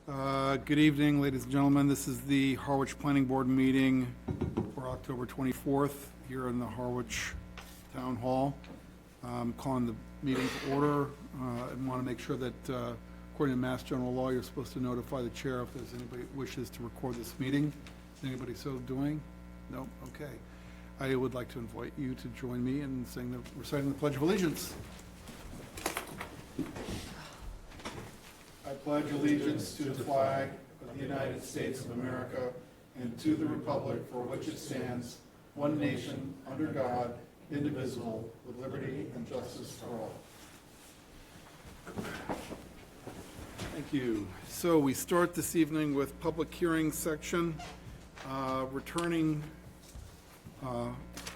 Good evening, ladies and gentlemen. This is the Harwich Planning Board meeting for October 24th here in the Harwich Town Hall. Calling the meeting to order and want to make sure that according to Mass General Law, you're supposed to notify the chair if there's anybody that wishes to record this meeting. Is anybody so doing? No? Okay. I would like to invite you to join me in reciting the Pledge of Allegiance. I pledge allegiance to the flag of the United States of America and to the republic for which it stands, one nation, under God, indivisible, with liberty and justice for all. Thank you. So we start this evening with public hearing section, returning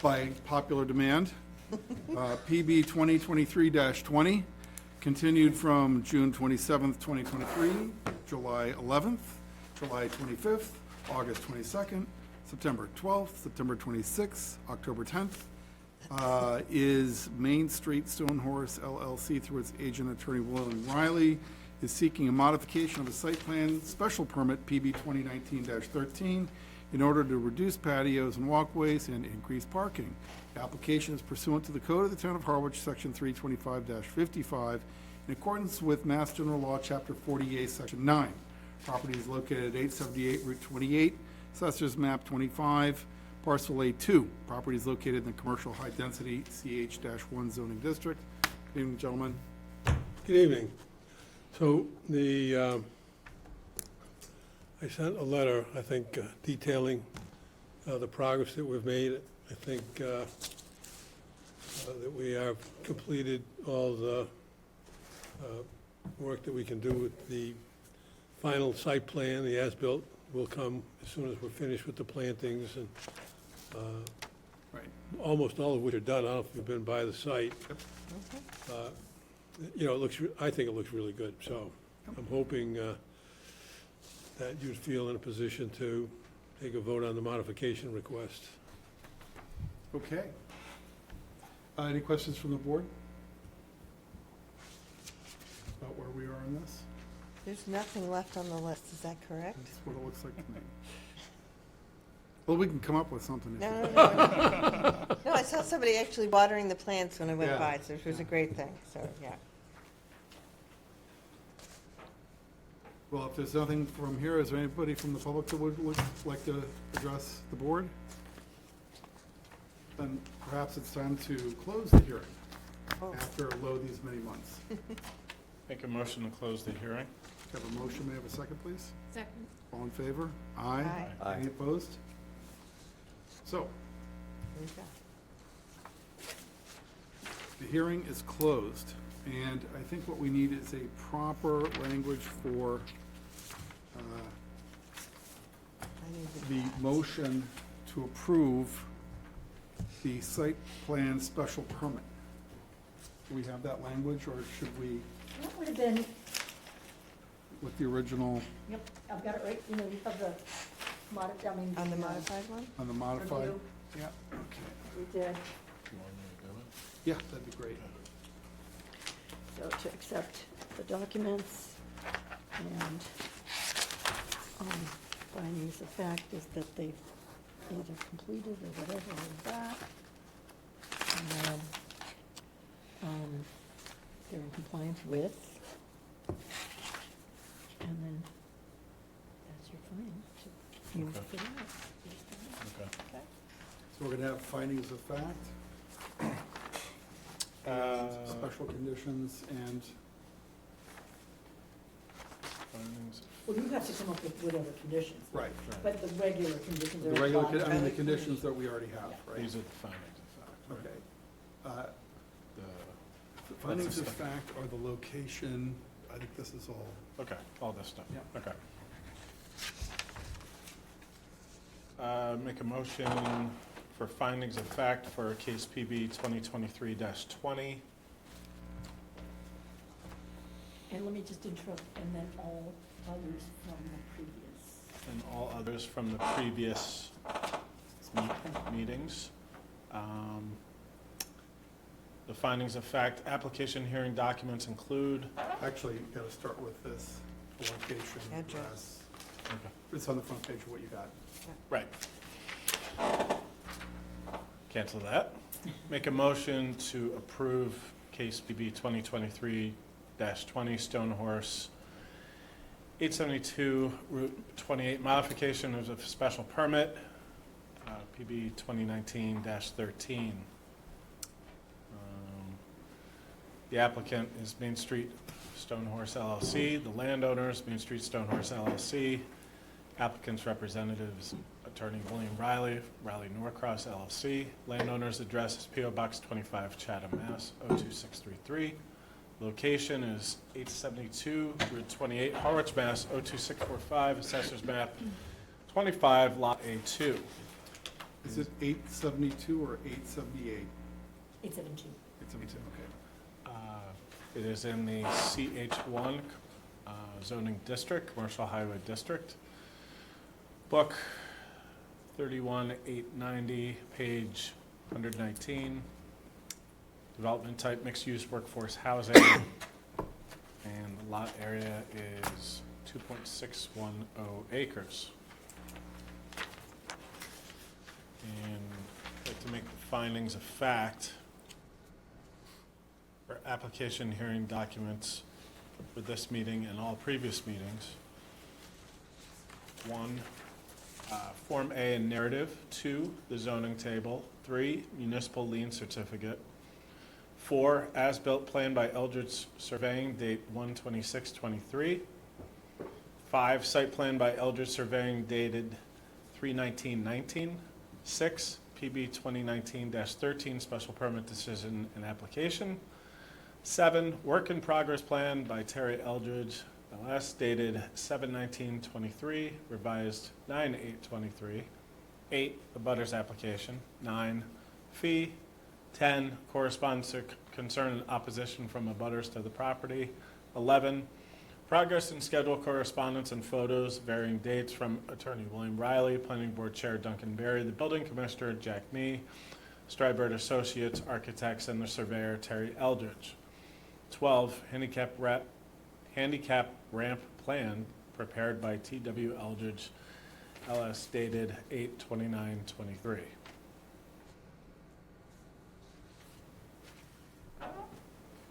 by popular demand, PB 2023-20. Continued from June 27th, 2023, July 11th, July 25th, August 22nd, September 12th, September 26th, October 10th, is Main Street Stonehorse LLC through its agent attorney William Riley is seeking a modification of a site plan special permit PB 2019-13 in order to reduce patios and walkways and increase parking. The application is pursuant to the Code of the Town of Harwich, Section 325-55, in accordance with Mass General Law, Chapter 48, Section 9. Property is located at 878 Route 28, Assessors Map 25, Parcel A2. Property is located in the Commercial High Density CH-1 zoning district. Good evening, gentlemen. Good evening. So I sent a letter, I think, detailing the progress that we've made. I think that we have completed all the work that we can do with the final site plan. The as-built will come as soon as we're finished with the plantings, and Right. almost all of which are done. I don't know if you've been by the site. You know, I think it looks really good, so I'm hoping that you'd feel in a position to take a vote on the modification request. Okay. Any questions from the board about where we are in this? There's nothing left on the list, is that correct? That's what it looks like to me. Well, we can come up with something. if No, you- No, I saw somebody actually watering the plants when I went Yeah. by, so it was a great thing, so, yeah. Well, if there's nothing from here, is there anybody from the public that would like to address the board? Then perhaps it's time to close the hearing Oh. after lo these many months. Make a motion to close the hearing. Have a motion, may I have a second, please? Second. All in favor? Aye. Aye. Any opposed? So, There you go. the hearing is closed, and I think what we need is a proper language for I need to- the motion to approve the site plan special permit. Do we have that language, or should we, That would have been, with the original, yep, I've got it right, you know, you have the modified, I mean. On the modified one? on the modified? Review. Yeah, okay. We did, You want me to do it? Yeah, that'd be great. so to accept the documents and, findings of fact is that they've either completed or whatever like that. And then, they're in compliance with. And then, that's your finding, to move Okay. it out. Okay. Okay. So we're gonna have findings of fact, special conditions, and, Findings. Well, you have to come up with whatever conditions, right, but the regular conditions the are. regular, applied. I mean, the conditions that we already have, right? These are the findings of fact. right? Okay. The- The findings of That's the fact are the location, I think this is all, Okay, all this stuff. Yeah. Okay. Make a motion for findings of fact for case PB 2023-20. And let me just interrupt, and then all others from the previous. And all others from the previous meetings. The findings of fact, application hearing documents include, actually, you gotta start with this. location, Address. address. Okay. It's on the front page of what you got. Right. Cancel that. Make a motion to approve case PB 2023-20 Stone Horse 872 Route 28 modification of a special permit, PB 2019-13. The applicant is Main Street Stone Horse LLC. The landowner is Main Street Stone Horse LLC. Applicant's representatives, Attorney William Riley, Riley Norcross LLC. Landowner's address is P.O. Box 25, Chatham, Mass. 02633. Location is 872 Route 28, Harwich, Mass. 02645. Assessor's map 25, Lot A2. Is it 872 or 878? 872. 872, okay. It is in the CH1 zoning district, commercial highway district. Book 31890, page 119. Development type mixed-use workforce housing. And the lot area is 2.610 acres. And I'd like to make the findings of fact for application hearing documents for this meeting and all previous meetings. 1, Form A and narrative. 2, the zoning table. 3, municipal lien certificate. 4, as-built plan by Eldridge Surveying, date 1/26/23. 5, site plan by Eldridge Surveying dated 3/19/19. 6, PB 2019-13, special permit decision and application. 7, work in progress plan by Terry Eldridge, LS, dated 7/19/23, revised 9/8/23. 8, the butters application. 9, fee. 10, correspondence or concern and opposition from abutters to the property. 11, progress and schedule correspondence and photos, varying dates from Attorney William Riley, Planning Board Chair Duncan Berry, the Building Commissioner Jack Nee, Strybird Associates, Architects, and the Surveyor Terry Eldridge. 12, handicap ramp plan prepared by T.W. Eldridge, LS, dated 8/29/23.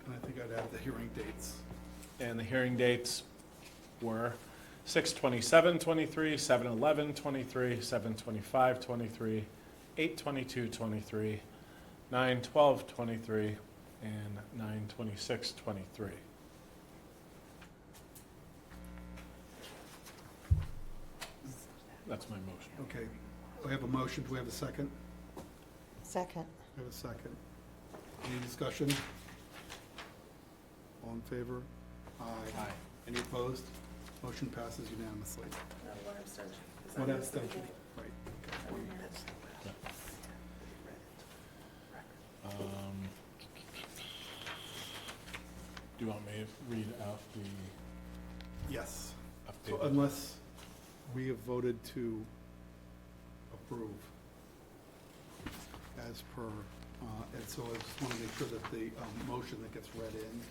And I think I'd add the hearing dates. And the hearing dates were 6/27/23, 7/11/23, 7/25/23, 8/22/23, 9/12/23, and 9/26/23. That's my motion. Okay, we have a motion, do we have a second? Second. We have a second. Any discussion? All in favor? Aye. Any opposed? Motion passes unanimously. One abstention. 'cause I One missed the abstention, beginning. right. I didn't hear it. Do you want me to read out the Yes. So updated? unless we have voted to approve as per, and so I just want to make sure that the motion that gets read in,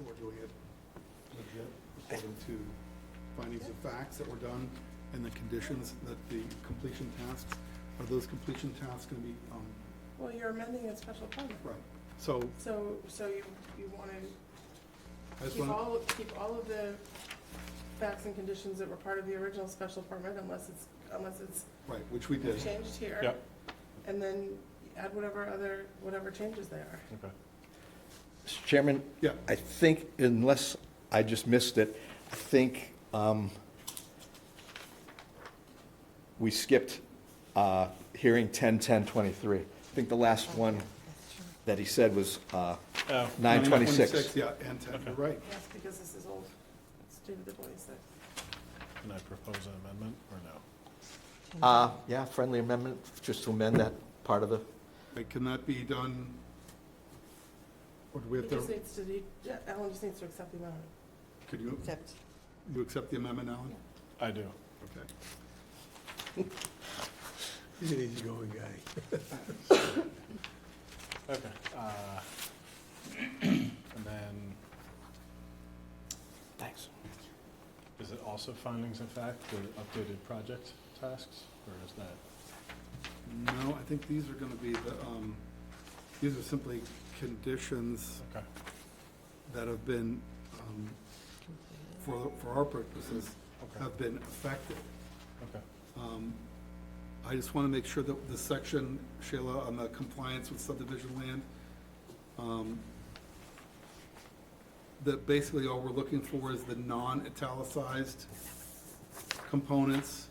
we're doing it legit, according to findings of facts that were done and the conditions that the completion tasks, are those completion tasks going to be, Well, you're amending a special permit. right? So So you want to I just want, keep all of the facts and conditions that were part of the original special permit unless it's right, which we did. changed here. Yep. And then add whatever changes they are. Okay. Mr. Chairman? Yeah. I think, unless I just missed it, I think we skipped hearing 10/10/23. I think the last one that he said was Oh, 9/26. Yeah, and 10, you're right. Yes, because this is old. It's dated the 26th. can I propose an amendment or no? Yeah, friendly amendment, just to amend that part of the, Wait, can that be done? Or do we have He just to, needs to, Alan just needs to accept the amendment. could you Except, accept the amendment, Alan? I do. Okay. He's an easygoing guy. Okay. And then, thanks. Is it also findings of fact, the updated project tasks, or is that? No, I think these are gonna be these are simply conditions Okay. that have been, for our purposes, Okay. have been affected. Okay. I just want to make sure that the section, Shayla, on the compliance with subdivision land, that basically all we're looking for is the non-italicized components.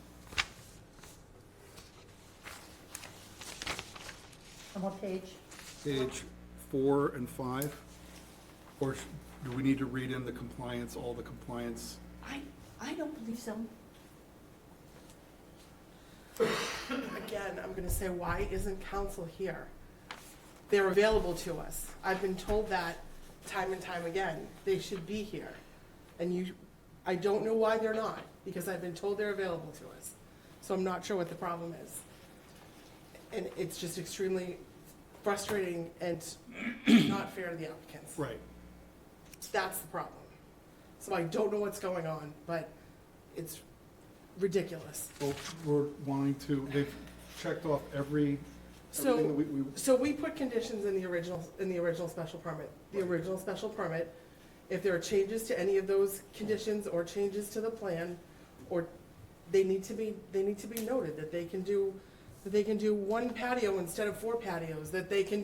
On what page? Page 4 and 5, or do we need to read in the compliance, all the compliance? I don't believe so. Again, I'm gonna say, why isn't council here? They're available to us. I've been told that time and time again. They should be here. And I don't know why they're not, because I've been told they're available to us. So I'm not sure what the problem is. And it's just extremely frustrating and not fair to the applicants. Right. That's the problem. So I don't know what's going on, but it's ridiculous. Well, we're wanting to, they've checked off everything that we, So we put conditions in the original special permit. The original special permit, if there are changes to any of those conditions or changes to the plan, or they need to be noted, that they can do 1 patio instead of 4 patios, that they can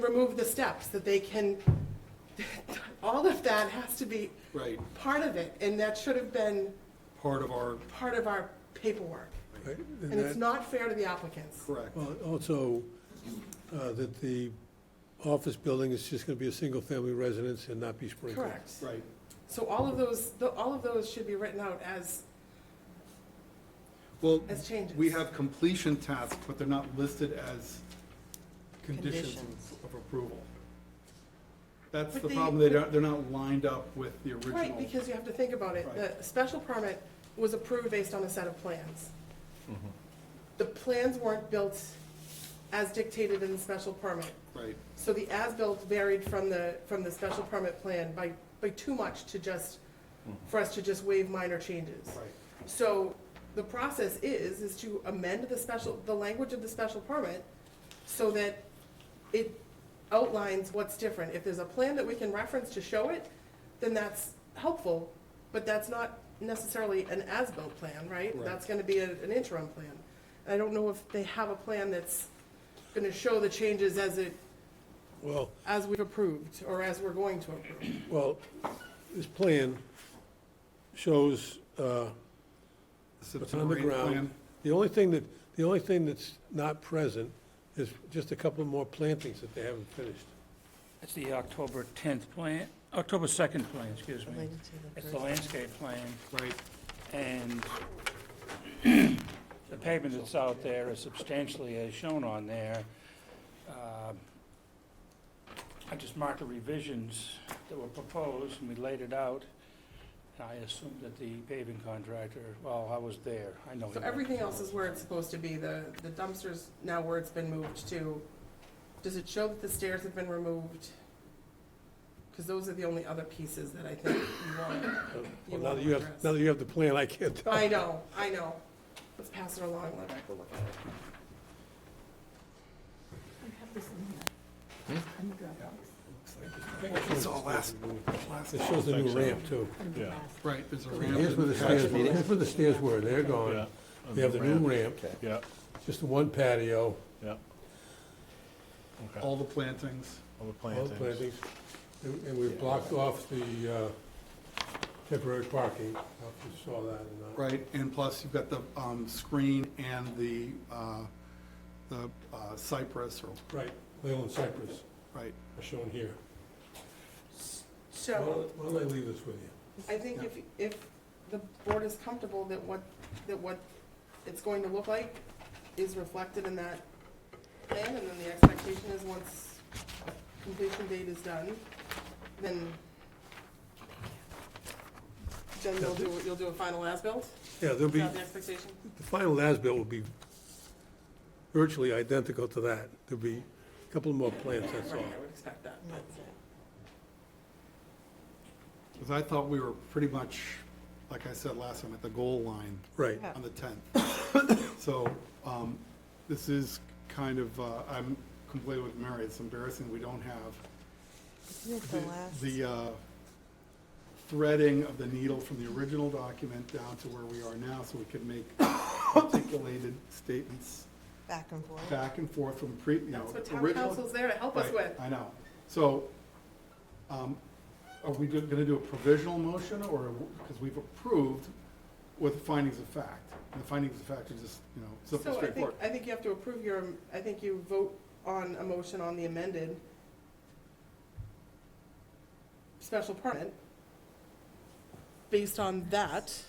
remove the steps, that they can, all of that has to be right, part of it, and that should have been part of our, part of our paperwork. Right, And it's that- not fair to the applicants. correct. Well, also, that the office building is just gonna be a single-family residence and not be sprinkled. Correct. Right. So all of those should be written out as Well, changes. we have completion tasks, but they're not listed as conditions Conditions. of approval. That's But the they- problem, they're not lined up with the original. Right, because you have to think about it. Right. The special permit was approved based on a set of plans. The plans weren't built as dictated in the special permit. Right, So the as-built varied from the special permit plan by too much to just, for us to just waive minor changes. right, So the process is to amend the language of the special permit so that it outlines what's different. If there's a plan that we can reference to show it, then that's helpful, but that's not necessarily an as-built plan, right? Right. That's gonna be an interim plan. And I don't know if they have a plan that's gonna show the changes Well, as we've approved, or as we're going to approve. well, this plan shows, the what's citizen on the arrangement ground. plan. The only thing that's not present is just a couple more plantings that they haven't finished. It's the October 10th plan, October 2nd plan, excuse me. Related to the It's first the one. landscape plan, Right, and the pavement that's out there is substantially as shown on there. I just marked the revisions that were proposed, and we laid it out. And I assumed that the paving contractor, well, I was there, I know. So everything else is where it's supposed to be. The dumpster's now where it's been moved to. Does it show that the stairs have been removed? Because those are the only other pieces that I think you want. Well, now that you have the plan, I can't tell. I know. Let's pass it along, let us go look at it. I have this in the Dropbox. it's all last, It shows the new ramp, too. Under Yeah. last. right, there's a Here's where the ramp. stairs were, they're Yeah. gone. We have the new ramp, Okay. Yeah, just the one patio, yeah. Okay, All the plantings, all the all the plantings. plantings. And we've blocked off the temporary parking. I don't know if you saw that or not. right, and plus you've got the screen and the cypress, or, Right, Leyland Cypress right. are shown here. So, Why don't I leave this with you? I think if the board is comfortable that what it's going to look like is reflected in that plan, and then the expectation is once completion date is done, then you'll do a final as-built? Yeah, there'll Is be, that the expectation? the final as-built will be virtually identical to that. There'll be a couple more plants, that's all. Right, I would expect that. That's it. Because I thought we were pretty much like I said last time, at the goal line Right. on the 10th. So this is kind of, I'm completely with Mary, it's embarrassing we don't have Isn't it the last? the threading of the needle from the original document down to where we are now, so we could make articulated statements Back and forth. back and forth from That's what town original. council's there to help us Right, with. I know. So, are we gonna do a provisional motion, or, because we've approved with findings of fact? And the findings of fact are just, simple, So straightforward. I think you have to approve I think you vote on a motion on the amended special permit based on that,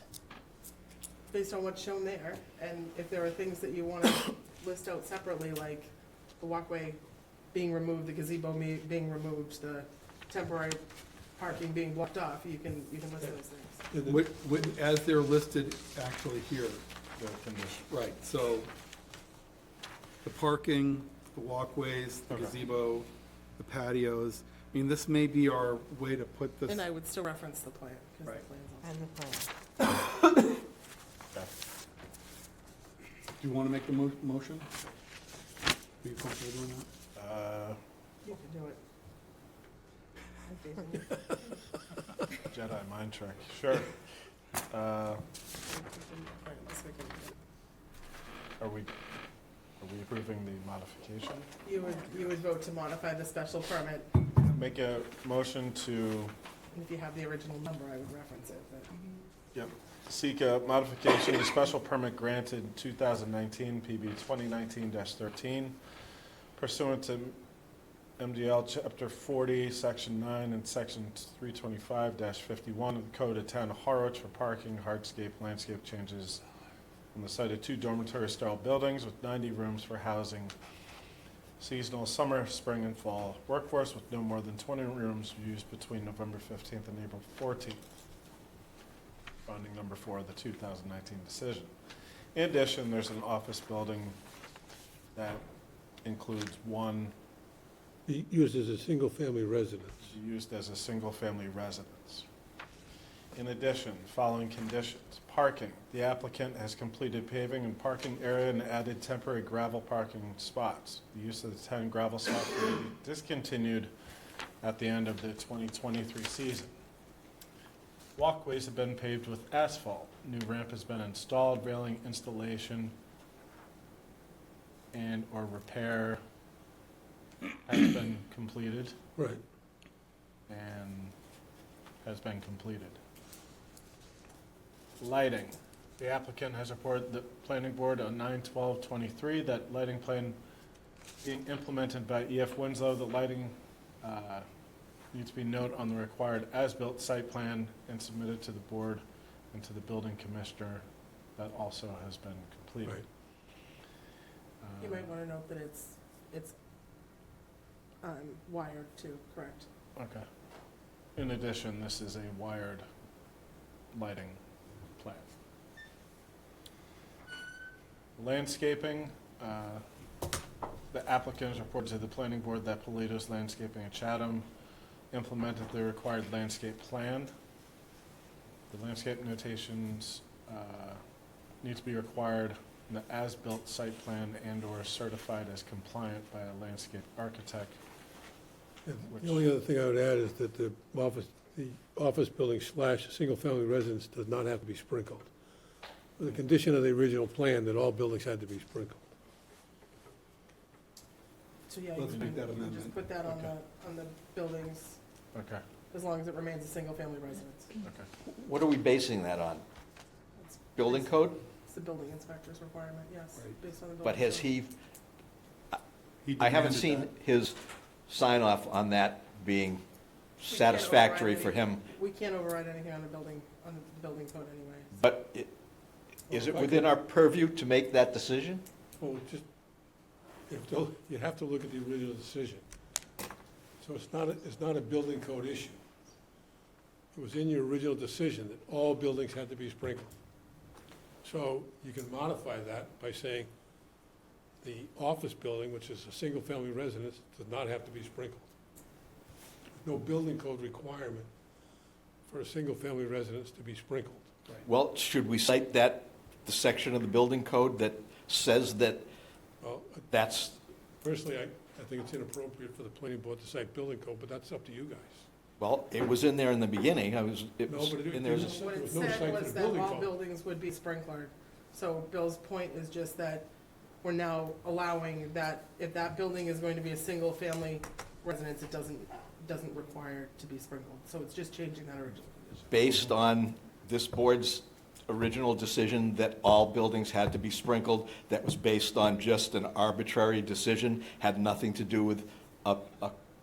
based on what's shown there, and if there are things that you want to list out separately, like the walkway being removed, the gazebo being removed, the temporary parking being blocked off, you can list those things. And then- As they're listed actually here. The condition. Right, so the parking, the walkways, the Okay. gazebo, the patios, I mean, this may be our way to put this. And I would still reference the plan, because Right. the plan's on. And the plan. Okay. Do you want to make the motion? Are you comfortable doing that? You can do it. Jedi mind trick, sure. Are we approving the modification? You would vote to modify the special permit, Make a motion to and if you have the original number, I would reference it, but. seek a modification of the special permit granted in 2019, PB 2019-13, pursuant to MDL Chapter 40, Section 9, and Section 325-51 of the Code of Town of Harwich for parking, hardscape, landscape changes on the site of 2 dormitory-style buildings with 90 rooms for housing seasonal summer, spring, and fall workforce with no more than 20 rooms used between November 15th and April 14th. Finding number 4 of the 2019 decision. In addition, there's an office building that includes one Be used as a single-family residence. used as a single-family residence. In addition, following conditions: parking. The applicant has completed paving and parking area and added temporary gravel parking spots. The use of the 10 gravel spots will be discontinued at the end of the 2023 season. Walkways have been paved with asphalt. New ramp has been installed, railing installation and/or repair has been completed Right. and has been completed. Lighting. The applicant has reported the planning board on 9/12/23 that lighting plan being implemented by E.F. Winslow. The lighting needs to be noted on the required as-built site plan and submitted to the board and to the building commissioner. That also has been completed. Right. You might want to note that it's wired too, correct? Okay. In addition, this is a wired lighting plan. Landscaping, the applicant has reported to the planning board that Polito's Landscaping at Chatham implemented the required landscape plan. The landscape notations need to be required in the as-built site plan and/or certified as compliant by a landscape architect. And the only other thing I would add is that the office building / single-family residence does not have to be sprinkled. With the condition of the original plan that all buildings had to be sprinkled. So, yeah, Let's you make that can amendment. just put that on Okay. the buildings, Okay, as long as it remains a single-family residence. okay. What are we basing that on? It's- Building code? It's the building inspector's requirement, yes, Right. based on the building. But has code. he, He I haven't demanded seen that. his sign-off on that being We can't satisfactory override for him, anything- We can't override anything on the building code anyway. but is it within our purview to make that decision? Well, just, you have to look at the original decision. So it's not a building code issue. It was in your original decision that all buildings had to be sprinkled. So you can modify that by saying the office building, which is a single-family residence, does not have to be sprinkled. No building code requirement for a single-family residence to be sprinkled. Well, should we cite that, the section of the building code that says that Well, that's, personally, I think it's inappropriate for the planning board to cite building code, but that's up to you guys. well, it was in there in the beginning, it No, was but it in there as a didn't- What There it was no said site to was the that building all code. buildings would be sprinklered. So Bill's point is just that we're now allowing that if that building is going to be a single-family residence, it doesn't require to be sprinkled. So it's just changing that original condition. based on this board's original decision that all buildings had to be sprinkled, that was based on just an arbitrary decision, had nothing to do with a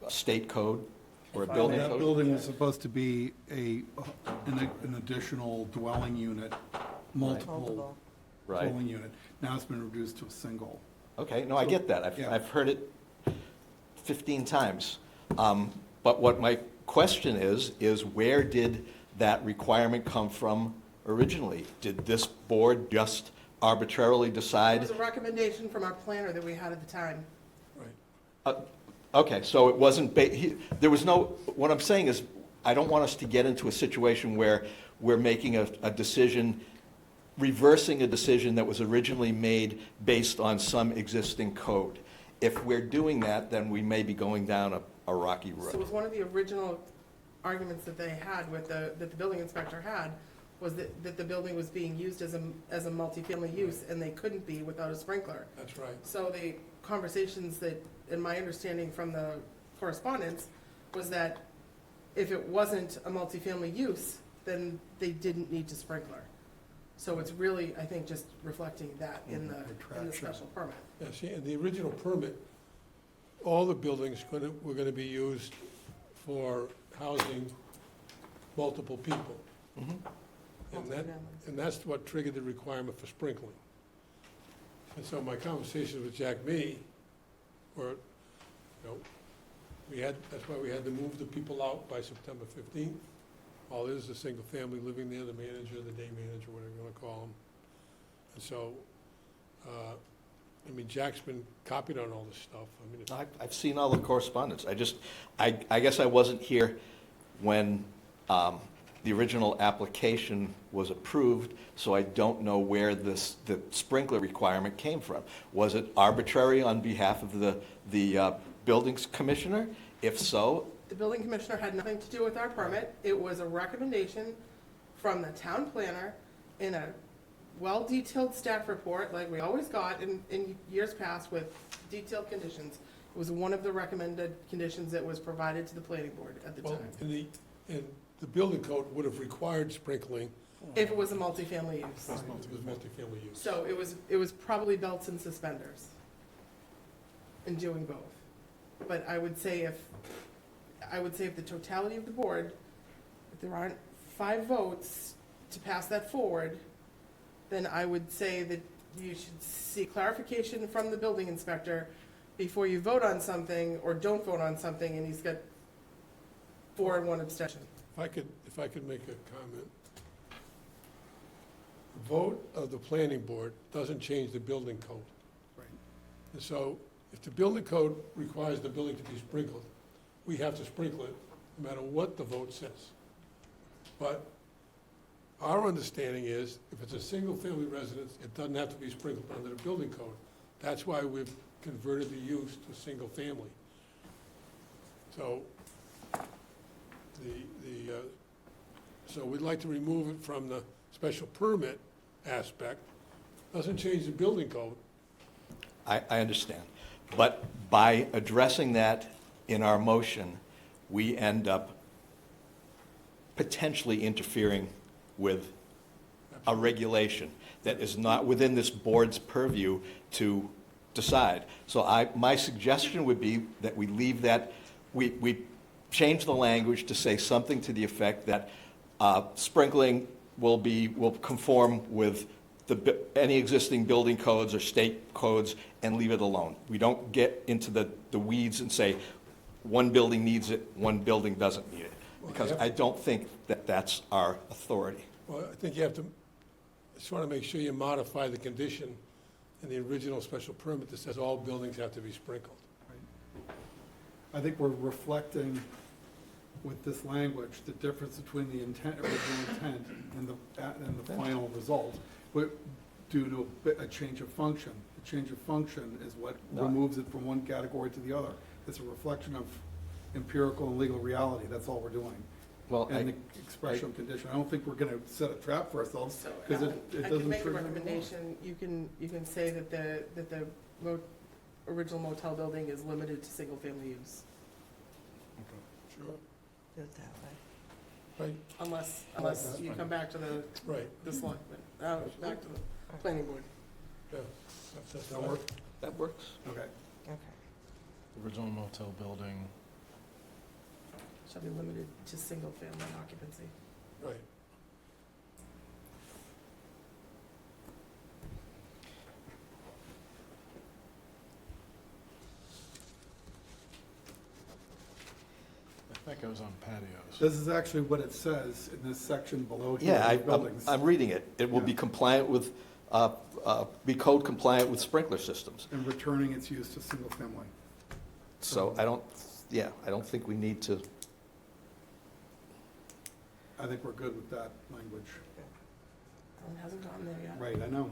state code or a building That code? building was supposed to be an additional dwelling unit, multiple Multiple. Right, dwelling unit. Now it's been reduced to a single. okay, no, I get that, Yeah. I've heard it 15 times. But what my question is where did that requirement come from originally? Did this board just arbitrarily It decide? was a recommendation from our planner that we had at the time. Right. Okay, so it wasn't, there was no, what I'm saying is, I don't want us to get into a situation where we're making a decision, reversing a decision that was originally made based on some existing code. If we're doing that, then we may be going down a rocky So it road. was one of the original arguments that they had with that the building inspector had, was that the building was being used as a multifamily use, and they couldn't be without a sprinkler. That's right. So the conversations that, in my understanding from the correspondence, was that if it wasn't a multifamily use, then they didn't need to sprinkler. So it's really, I think, just reflecting that in the Retraction. special permit. Yeah, see, in the original permit, all the buildings were gonna be used for housing multiple people. And that's what triggered the requirement for sprinkling. And so my conversations with Jack Mee were, that's why we had to move the people out by September 15th. All it is a single family living there, the manager, the day manager, whatever you wanna call them. And so, Jack's been copied on all this stuff. I've seen all the correspondence, I guess I wasn't here when the original application was approved, so I don't know where the sprinkler requirement came from. Was it arbitrary on behalf of the buildings commissioner? If so, The building commissioner had nothing to do with our permit. It was a recommendation from the town planner in a well-detailed staff report, like we always got in years past with detailed conditions. It was one of the recommended conditions that was provided to the planning board at the Well, time, and the building code would have required sprinkling if it was a multifamily use. if it was multifamily use. So it was probably belts and suspenders in doing both. But I would say if the totality of the board, if there aren't 5 votes to pass that forward, then I would say that you should seek clarification from the building inspector before you vote on something or don't vote on something, and he's got 4 and 1 abstention. If I could make a comment. The vote of the planning board doesn't change the building code. Right. And so, if the building code requires the building to be sprinkled, we have to sprinkle it, no matter what the vote says. But our understanding is, if it's a single-family residence, it doesn't have to be sprinkled under the building code. That's why we've converted the use to single-family. So, so we'd like to remove it from the special permit aspect. Doesn't change the building code. I understand. But by addressing that in our motion, we end up potentially interfering with a regulation that is not within this board's purview to decide. So my suggestion would be that we leave that, we change the language to say something to the effect that sprinkling will conform with any existing building codes or state codes and leave it alone. We don't get into the weeds and say, one building needs it, one building doesn't need it. Because I don't think that that's our authority. Well, I think you have to, just want to make sure you modify the condition in the original special permit that says all buildings have to be sprinkled. I think we're reflecting with this language, the difference between the intent, original intent and the final result, but due to a change of function. The change of function is what No. removes it from one category to the other. It's a reflection of empirical and legal reality, that's all we're doing. Well, And the expression of condition, I don't think we're gonna set a trap for ourselves, So, because Alan, it I doesn't can make a trigger any law. recommendation, you can say that the original motel building is limited to single-family use, Sure, Do it that way. right, unless you come back to the right, selectmen, back to the planning board. yeah. That's That work? that works. Okay. Okay. The original motel building, Shall be limited to single-family occupancy. Right. I think it was on patios. This is actually what it says in this section below here. Yeah, buildings. I'm reading it. It will be Yeah. compliant with, be code compliant with sprinkler systems. And returning its use to single family. So I don't think we need to, I think we're good with that language. Alan hasn't gotten there yet, Right, I know.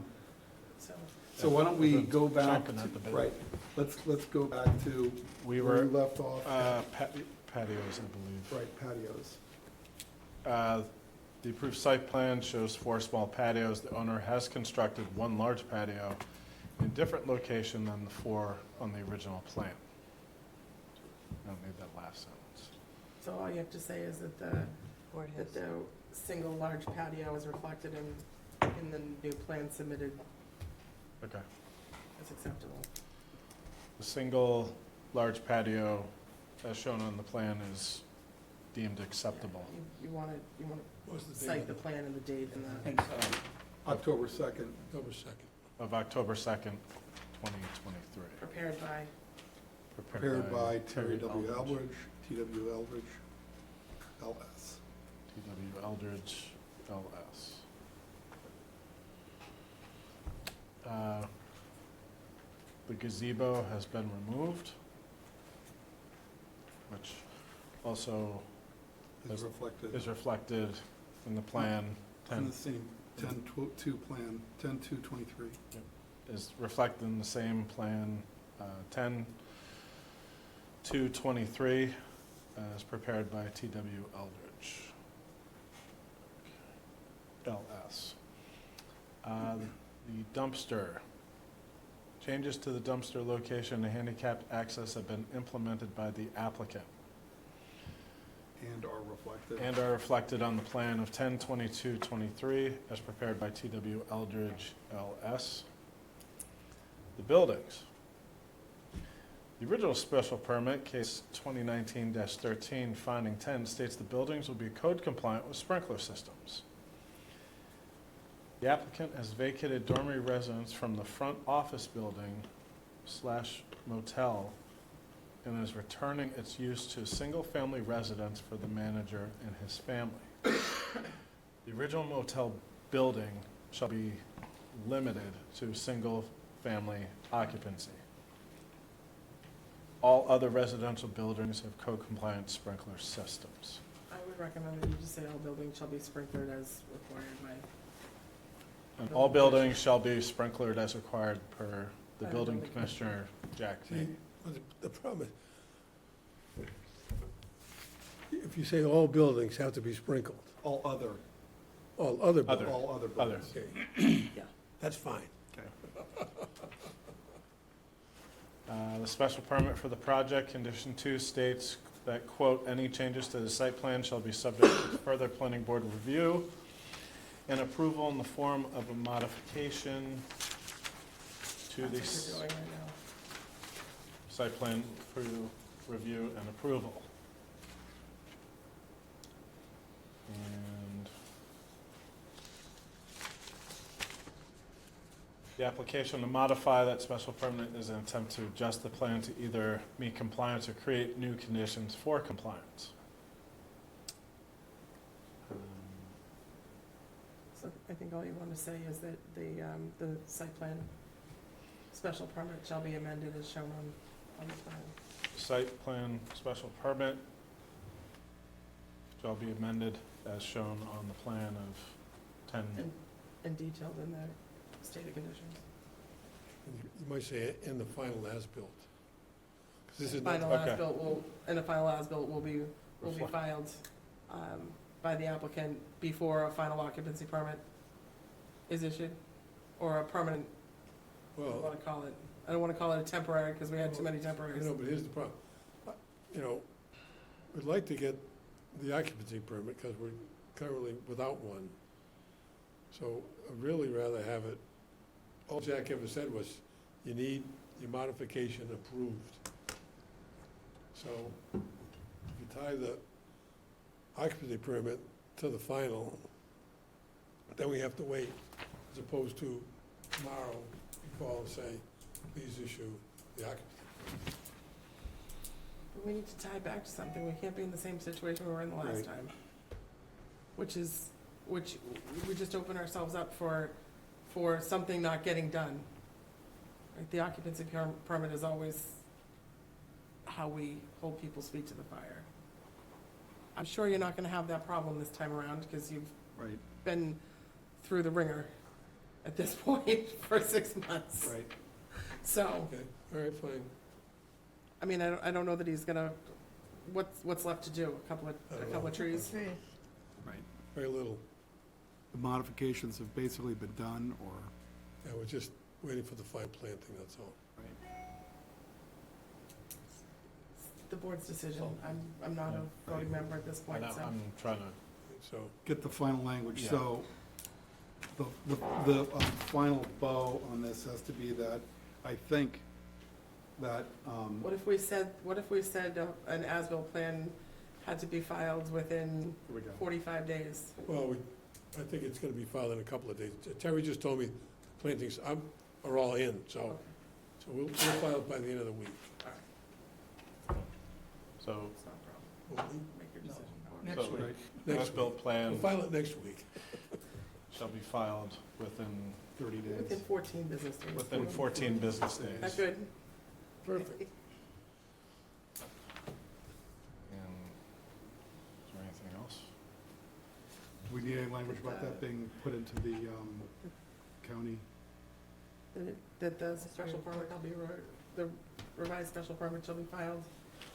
so. So why don't we go back, Chomping at the bit. right, let's go back to We where were, we left off. patios, I believe. Right, patios. The approved site plan shows 4 small patios. The owner has constructed 1 large patio in a different location than the 4 on the original plan. I don't need that last sentence. So all you have to say is that the Board has. that the single large patio is reflected in the new plan submitted Okay. as acceptable. The single large patio, as shown on the plan, is deemed acceptable. You want What's the to date? cite the plan and the date and the, And so, October 2nd. October 2nd. Of October 2nd, 2023. prepared by, Prepared by Terry W. Eldridge, T.W. Eldridge, L.S. T.W. Eldridge, L.S. The gazebo has been removed, which also Is reflected is reflected in the plan. in the same 10-2 plan, 10-2-23. Is reflected in the same plan, 10/2/23, as prepared by T.W. Eldridge, L.S. The dumpster. Changes to the dumpster location and handicapped access have been implemented by the applicant And are reflected. and are reflected on the plan of 10/22/23 as prepared by T.W. Eldridge, L.S. The buildings. The original special permit, case 2019-13, finding 10, states the buildings will be code compliant with sprinkler systems. The applicant has vacated dormitory residence from the front office building / motel and is returning its use to single-family residence for the manager and his family. The original motel building shall be limited to single-family occupancy. All other residential buildings have code-compliant sprinkler systems. I would recommend that you just say all buildings shall be sprinklered as required by, And all buildings shall be sprinklered as required per the By the building building commissioner, Jack See, King. but the problem is, if you say all buildings have to be sprinkled, All other, all other Other. buildings, all other buildings. okay, yeah. that's fine. The special permit for the project, condition 2, states that, quote, "Any changes to the site plan shall be subject to further planning board review and approval in the form of a modification to the That's what you're doing right now. site plan review and approval." And the application to modify that special permit is an attempt to adjust the plan to either meet compliance or create new conditions for compliance. So I think all you want to say is that the site plan special permit shall be amended as shown on the plan. Site plan special permit shall be amended as shown on the plan of 10, And detailed in the stated conditions. You might say, in the final as-built. 'Cause this is Final not, Okay. as-built will, and a final as-built will be Reflect. filed by the applicant before a final occupancy permit is issued, or a permanent, what do you well, want to call it? I don't want to call it a temporary, because we had too many I temporaries. know, but here's the problem. You know, we'd like to get the occupancy permit, because we're currently without one. So I'd really rather have it, all Jack ever said was, you need your modification approved. So if you tie the occupancy permit to the final, then we have to wait, as opposed to tomorrow, you call and say, please issue the occupancy. But we need to tie back to something. We can't be in the same situation we were in the last Right. time. Which we just open ourselves up for something not getting done. Right, the occupancy permit is always how we hold people's feet to the fire. I'm sure you're not gonna have that problem this time around, because you've Right, been through the ringer at this point for 6 months. right. So, Okay, all right, fine. I mean, I don't know that he's gonna, what's left to do? A couple of trees? Right. Very little. The modifications have basically been done, or, Yeah, we're just waiting for the fine planting, that's all. The board's decision. I'm not a voting member at this point, and so. I'm trying to, So, get the final language. Yeah. So the final bow on this has to be that, I think, that, What if we said an as-built plan had to be filed within here we go. 45 days? well, I think it's gonna be filed in a couple of days. Terry just told me plantings are all in, so we'll file it by the end of the week. so, It's not a problem. Make your decision. Next So- week. Next as-built week. plan We'll file it next week. shall be filed within 30 Within days. 14 business days. 14 business days. That good? Perfect. And is there anything else? Do we need any language about that being put into the county? That the special permit shall be, the revised special permit shall be filed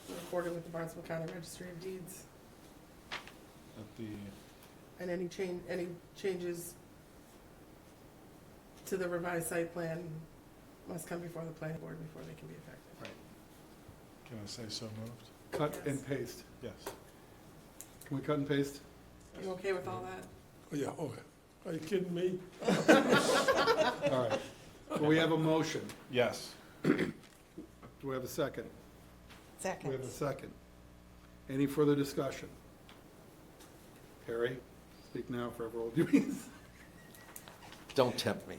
and recorded with the Barnstable County Registry of Deeds. At the, And any changes to the revised site plan must come before the planning board before they can be effective. can I say so moved? Cut and Yes. paste. Yes. Can we cut and paste? Are you okay with all that? Oh, yeah, okay. Are you kidding me? All right. So we have a motion. Yes. Do we have a second? We have a second. Any further discussion? Harry, speak now, forever hold your peace. Don't tempt me.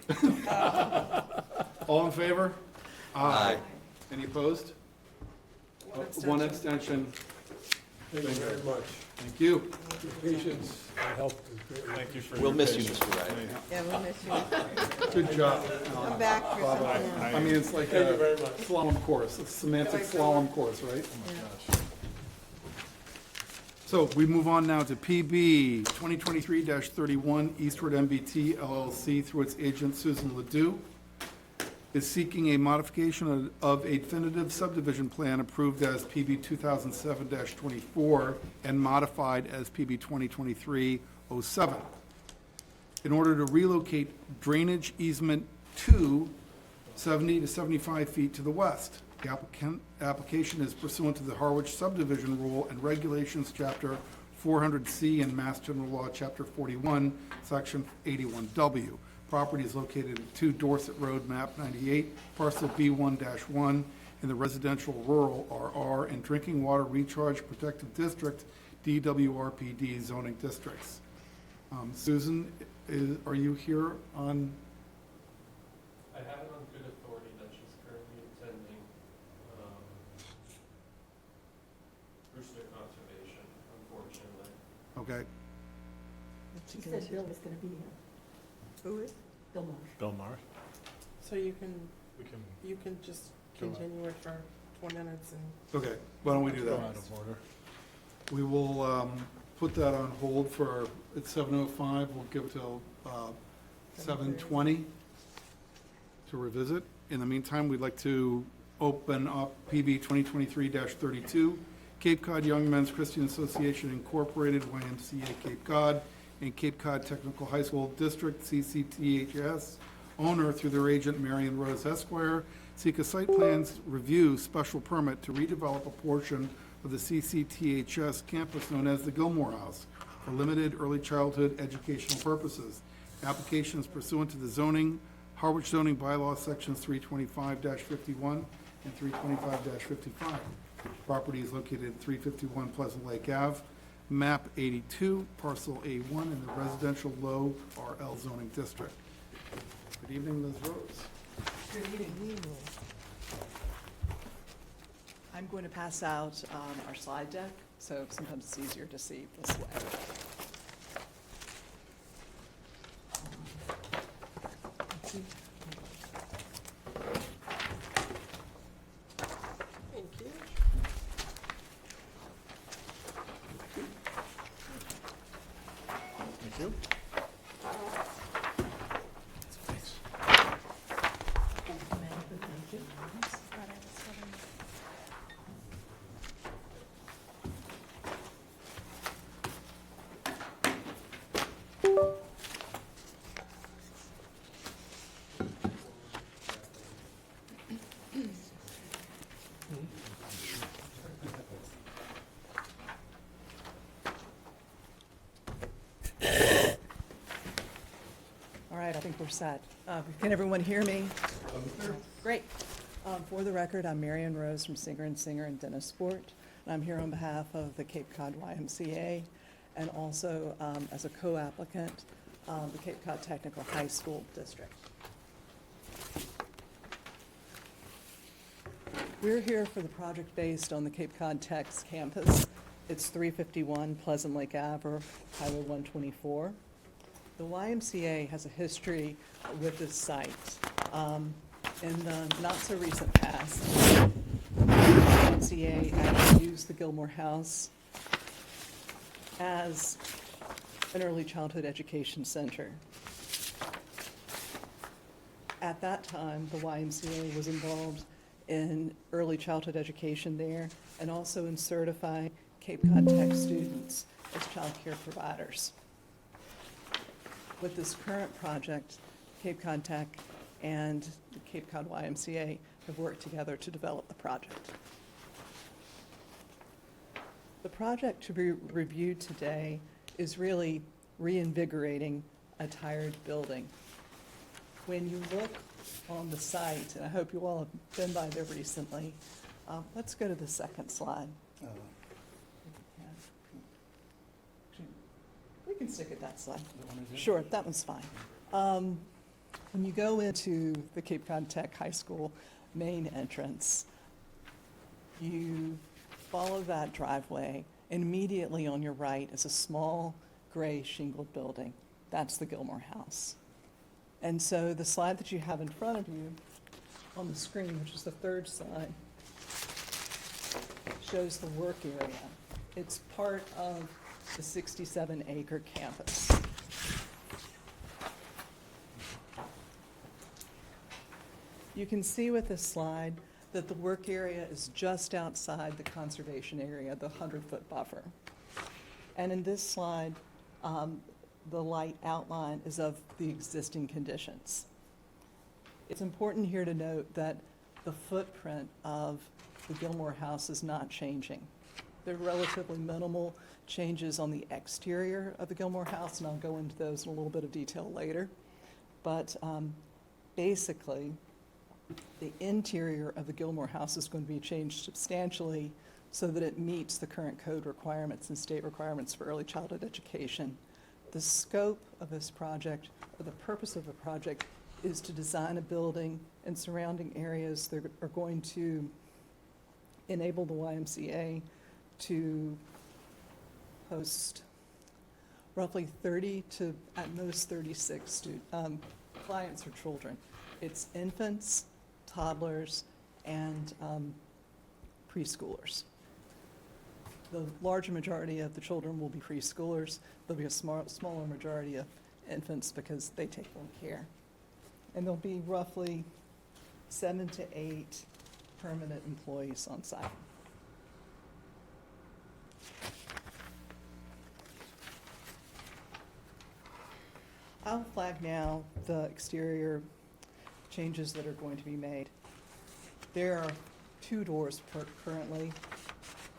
All in favor? Aye. Any opposed? One One abstention. abstention. Thank you very much. Thank you. Your patience and help is greatly. Thank you for We'll your miss you, patience. Mr. Wright. Yeah, we'll miss you. Good job. Come back for Bye-bye. something else. I mean, it's like Thank you a very much. slalom course, a semantic slalom course, right? Oh my gosh. So we move on now to PB 2023-31, Eastward MBT LLC, through its agent Susan Ledoux, is seeking a modification of a definitive subdivision plan approved as PB 2007-24 and modified as PB 2023-07 in order to relocate drainage easement 2 70 to 75 feet to the west. The application is pursuant to the Harwich subdivision rule and regulations, Chapter 400C and Mass General Law, Chapter 41, Section 81W. Property is located at 2 Dorset Road, map 98, parcel B1-1, in the residential rural RR and drinking water recharge protected district, DWRPD zoning districts. Susan, are you here on? I have it on good authority that she's currently attending Brewster Conservation, unfortunately. Okay. She said Bill was gonna be here. Who is? Bill Marsh. Bill Marsh? So you can just Go ahead. continue it for 20 minutes and Okay, why don't we do Go that? out of order. We will put that on hold for, it's 7:05, we'll give it till 7:20 to revisit. In the meantime, we'd like to open up PB 2023-32, Cape Cod Young Men's Christian Association Incorporated, YMCA Cape Cod, and Cape Cod Technical High School District, CCTHS, owner through their agent Marion Rose Esquire, seek a site plans review special permit to redevelop a portion of the CCTHS campus known as the Gilmore House for limited early childhood educational purposes. Applications pursuant to the Harwich zoning bylaw sections 325-51 and 325-55. Property is located at 351 Pleasant Lake Ave, map 82, parcel A1 in the residential low RL zoning district. Good evening, Ms. Rose. Good evening. I'm going to pass out our slide deck, so sometimes it's easier to see this way. Thank you. Thank you. All right, I think we're set. Can everyone hear me? Great. For the record, I'm Marion Rose from Singer & Singer and Dennisport, and I'm here on behalf of the Cape Cod YMCA and also as a co-applicant, the Cape Cod Technical High School District. We're here for the project based on the Cape Cod Tech's campus. It's 351 Pleasant Lake Ave, or Highway 124. The YMCA has a history with this site. In the not-so-recent past, the YMCA actually used the Gilmore House as an early childhood education center. At that time, the YMCA was involved in early childhood education there and also in certifying Cape Cod Tech students as child care providers. With this current project, Cape Cod Tech and the Cape Cod YMCA have worked together to develop the project. The project to be reviewed today is really reinvigorating a tired building. When you look on the site, and I hope you all have been by there recently, let's go to the second slide. We can stick at that slide. Sure, that one's fine. When you go into the Cape Cod Tech High School main entrance, you follow that driveway, and immediately on your right is a small gray shingled building. That's the Gilmore House. And so the slide that you have in front of you on the screen, which is the third slide, shows the work area. It's part of the 67-acre campus. You can see with this slide that the work area is just outside the conservation area, the 100-foot buffer. And in this slide, the light outline is of the existing conditions. It's important here to note that the footprint of the Gilmore House is not changing. There are relatively minimal changes on the exterior of the Gilmore House, and I'll go into those in a little bit of detail later. But basically, the interior of the Gilmore House is going to be changed substantially so that it meets the current code requirements and state requirements for early childhood education. The scope of this project, or the purpose of the project, is to design a building and surrounding areas that are going to enable the YMCA to host roughly 30 to at most 36 clients or children. It's infants, toddlers, and preschoolers. The larger majority of the children will be preschoolers. There'll be a smaller majority of infants because they take home care. And there'll be roughly 7 to 8 permanent employees on site. I'll flag now the exterior changes that are going to be made. There are 2 doors currently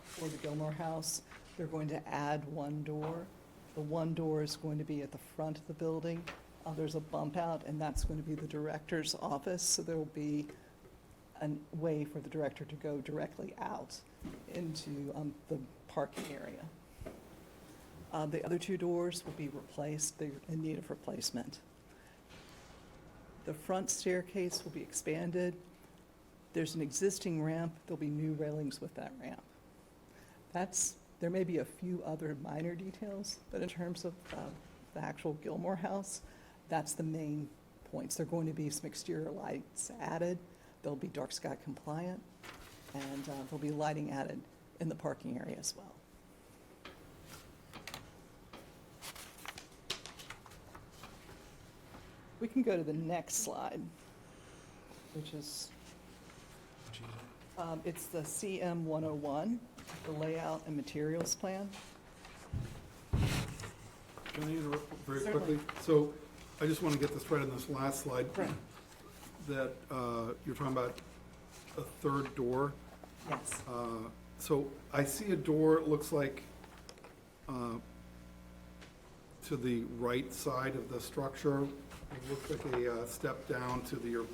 for the Gilmore House. They're going to add 1 door. The 1 door is going to be at the front of the building. There's a bump out, and that's going to be the director's office, so there will be a way for the director to go directly out into the parking area. The other 2 doors will be replaced. They're in need of replacement. The front staircase will be expanded. There's an existing ramp. There'll be new railings with that ramp. There may be a few other minor details, but in terms of the actual Gilmore House, that's the main points. There are going to be some exterior lights added. They'll be dark sky compliant, and there'll be lighting added in the parking area as well. We can go to the next slide, which is, it's the CM 101, the layout and materials plan. Can I interrupt very Certainly. quickly? So I just want to get this right on this last slide. Right. That you're talking about a 3rd door. Yes. So I see a door, it looks like, to the right side of the structure. It looks like a step down to your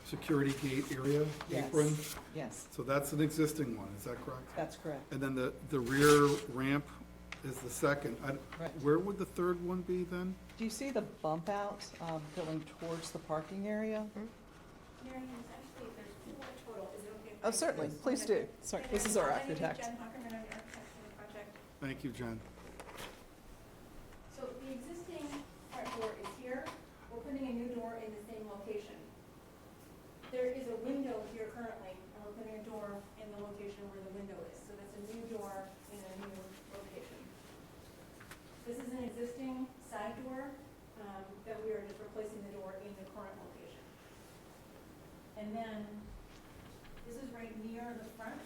security gate area, Yes. apron. Yes, So that's an existing one, is that correct? that's correct. And then the rear ramp is the second. Right. Where would the 3rd one be then? Do you see the bump out going towards the parking area? Mary Ann, actually, there's 4 total. Is it okay if Oh, I certainly, just please wanna- do. Sorry, this is our My name architect. Jen Huckerman, I'm the architect for the project. Thank you, Jen. So the existing front door is here. We're putting a new door in the same location. There is a window here currently, and we're putting a door in the location where the window is. So that's a new door in a new location. This is an existing side door that we are just replacing the door in the current location. And then this is right near the front.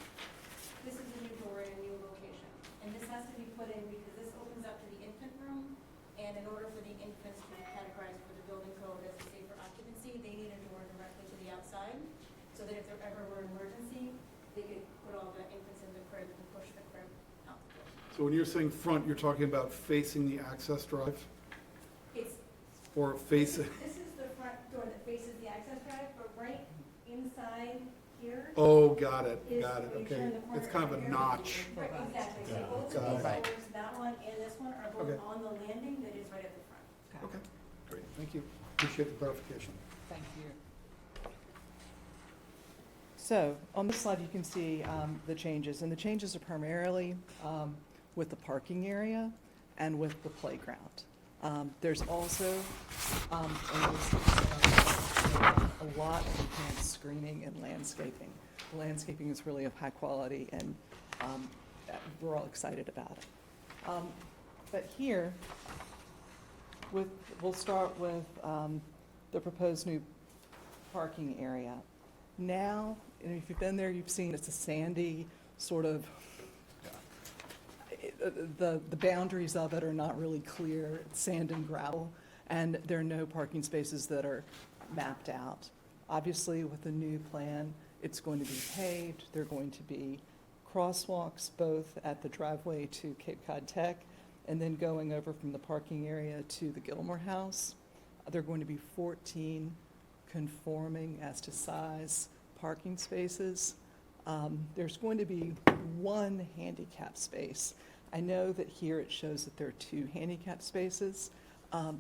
This is a new door in a new location. And this has to be put in because this opens up to the infant room. And in order for the infants to be categorized for the building code as a safer occupancy, they need a door directly to the outside. So that if there ever were an emergency, they could put all the infants in the crib and push the crib out the door. So when you're saying front, you're talking about facing the access drive? It's, Or facing, this is the front door that faces the access drive, but right inside here. oh, got it, is got it, when you okay. turn the corner It's kind of a here. notch. Right, exactly. So Yeah. both Got of it. these doors, that one and this one, are both Okay. on the landing that is right at the front. Okay, great, thank you. Appreciate the clarification. Thank you. So, on this slide, you can see the changes, and the changes are primarily with the parking area and with the playground. There's also a lot of enhanced screening and landscaping. The landscaping is really of high quality, and we're all excited about it. But here, we'll start with the proposed new parking area. Now, and if you've been there, you've seen it's a sandy sort of, the boundaries of it are not really clear. It's sand and gravel, and there are no parking spaces that are mapped out. Obviously, with the new plan, it's going to be paved. There are going to be crosswalks both at the driveway to Cape Cod Tech and then going over from the parking area to the Gilmore House. There are going to be 14 conforming as to size parking spaces. There's going to be 1 handicap space. I know that here it shows that there are 2 handicap spaces.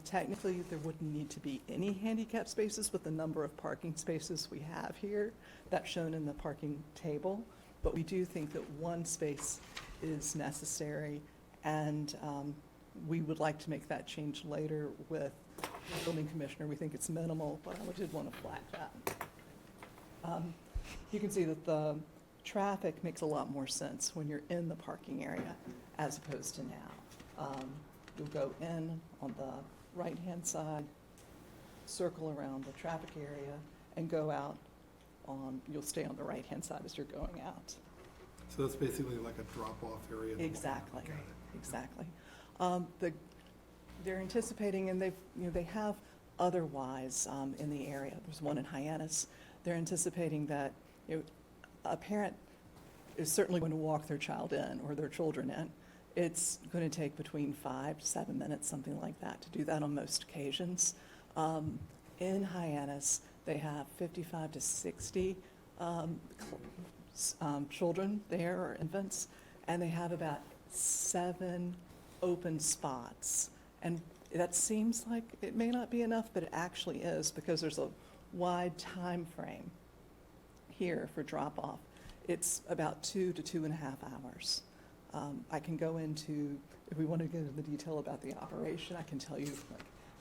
Technically, there wouldn't need to be any handicap spaces with the number of parking spaces we have here. That's shown in the parking table. But we do think that 1 space is necessary, and we would like to make that change later with the building commissioner. We think it's minimal, but I did want to flag that. You can see that the traffic makes a lot more sense when you're in the parking area as opposed to now. You'll go in on the right-hand side, circle around the traffic area, and go out on, you'll stay on the right-hand side as you're going out. So that's basically like a drop-off area? Exactly, Got it. exactly. They're anticipating, and they have otherwise in the area. There's one in Hyannis. They're anticipating that a parent is certainly going to walk their child in or their children in. It's going to take between 5 to 7 minutes, something like that, to do that on most occasions. In Hyannis, they have 55 to 60 children there, or infants, and they have about 7 open spots. And that seems like it may not be enough, but it actually is, because there's a wide time frame here for drop-off. It's about 2 to 2.5 hours. I can go into, if we want to get into the detail about the operation, I can tell you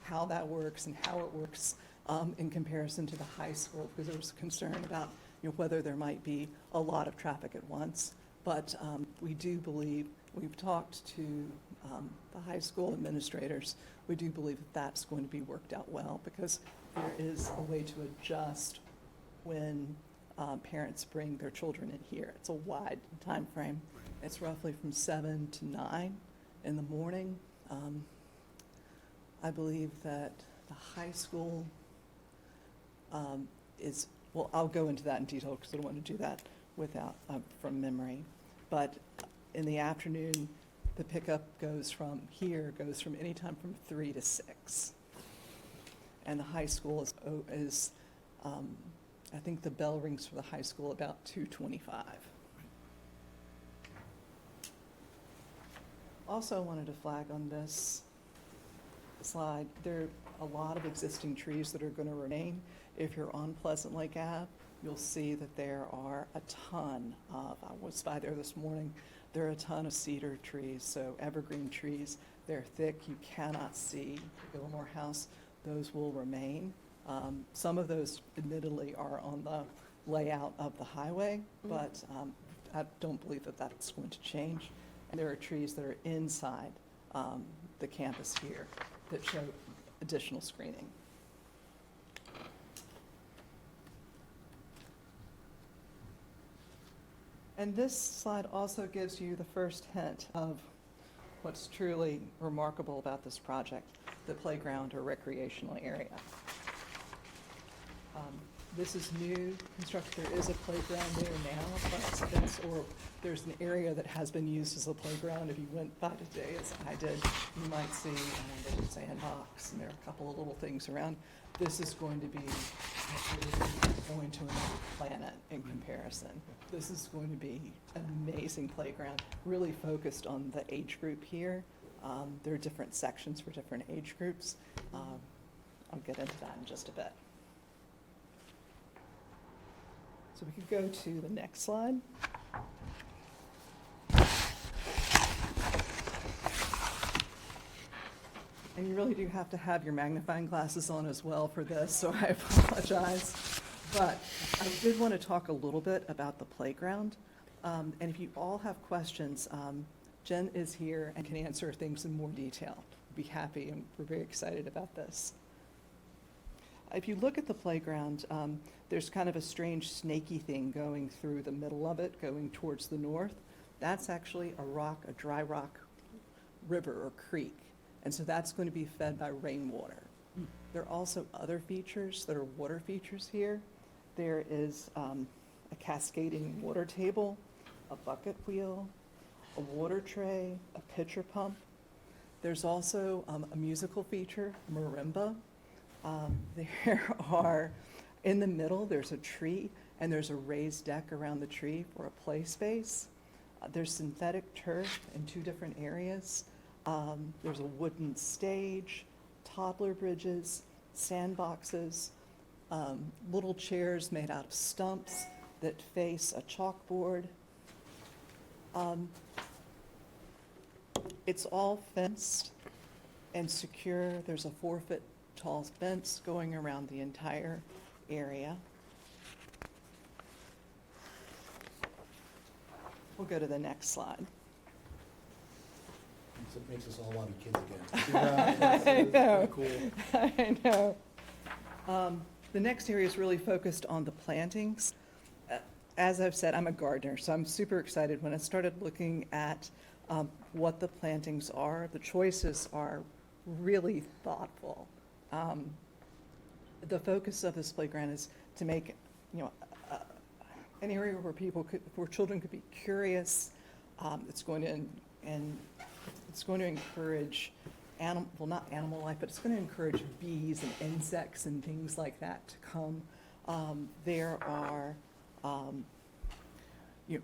how that works and how it works in comparison to the high school, because there was concern about whether there might be a lot of traffic at once. But we do believe, we've talked to the high school administrators, we do believe that that's going to be worked out well, because there is a way to adjust when parents bring their children in here. It's a wide time frame. It's roughly from 7 to 9 in the morning. I believe that the high school is, well, I'll go into that in detail because I don't want to do that without, from memory. But in the afternoon, the pickup goes from any time from 3 to 6. And the high school is I think the bell rings for the high school about 2:25. Also wanted to flag on this slide, there are a lot of existing trees that are going to remain. If you're on Pleasant Lake Ave, you'll see that there are a ton of, I was by there this morning, there are a ton of cedar trees, so evergreen trees. They're thick, you cannot see the Gilmore House. Those will remain. Some of those admittedly are on the layout of the highway, but I don't believe that that's going to change. And there are trees that are inside the campus here that show additional screening. And this slide also gives you the first hint of what's truly remarkable about this project, the playground or recreational area. This is new construction. There is a playground there now, but there's an area that has been used as a playground. If you went by today, as I did, you might see there's a sandbox, and there are a couple of little things around. This is going to be going to another planet in comparison. This is going to be an amazing playground, really focused on the age group here. There are different sections for different age groups. I'll get into that in just a bit. So we could go to the next slide. And you really do have to have your magnifying glasses on as well for this, so I apologize. But I did want to talk a little bit about the playground. And if you all have questions, Jen is here and can answer things in more detail. We'd be happy, and we're very excited about this. If you look at the playground, there's kind of a strange snaky thing going through the middle of it, going towards the north. That's actually a dry rock river or creek. And so that's going to be fed by rainwater. There are also other features that are water features here. There is a cascading water table, a bucket wheel, a water tray, a pitcher pump. There's also a musical feature, marimba. There are, in the middle, there's a tree, and there's a raised deck around the tree for a play space. There's synthetic turf in 2 different areas. There's a wooden stage, toddler bridges, sandboxes, little chairs made out of stumps that face a chalkboard. It's all fenced and secure. There's a 4-foot tall fence going around the entire area. We'll go to the next slide. It makes us all want to be kids again. I know. Cool. I know. The next area is really focused on the plantings. As I've said, I'm a gardener, so I'm super excited. When I started looking at what the plantings are, the choices are really thoughtful. The focus of this playground is to make, an area where where children could be curious. It's going to encourage not animal life, but it's going to encourage bees and insects and things like that to come. There are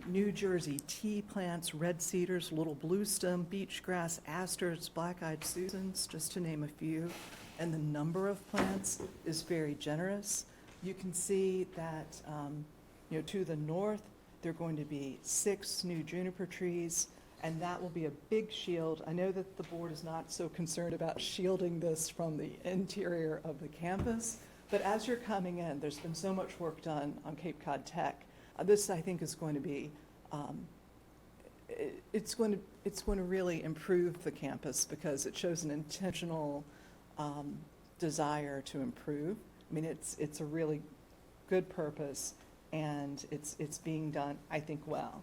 New Jersey tea plants, red cedars, little bluestem, beach grass, asters, black-eyed Susans, just to name a few. And the number of plants is very generous. You can see that, to the north, there are going to be 6 new juniper trees, and that will be a big shield. I know that the board is not so concerned about shielding this from the interior of the campus, but as you're coming in, there's been so much work done on Cape Cod Tech. This, I think, is going to be, it's going to really improve the campus because it shows an intentional desire to improve. I mean, it's a really good purpose, and it's being done, I think, well.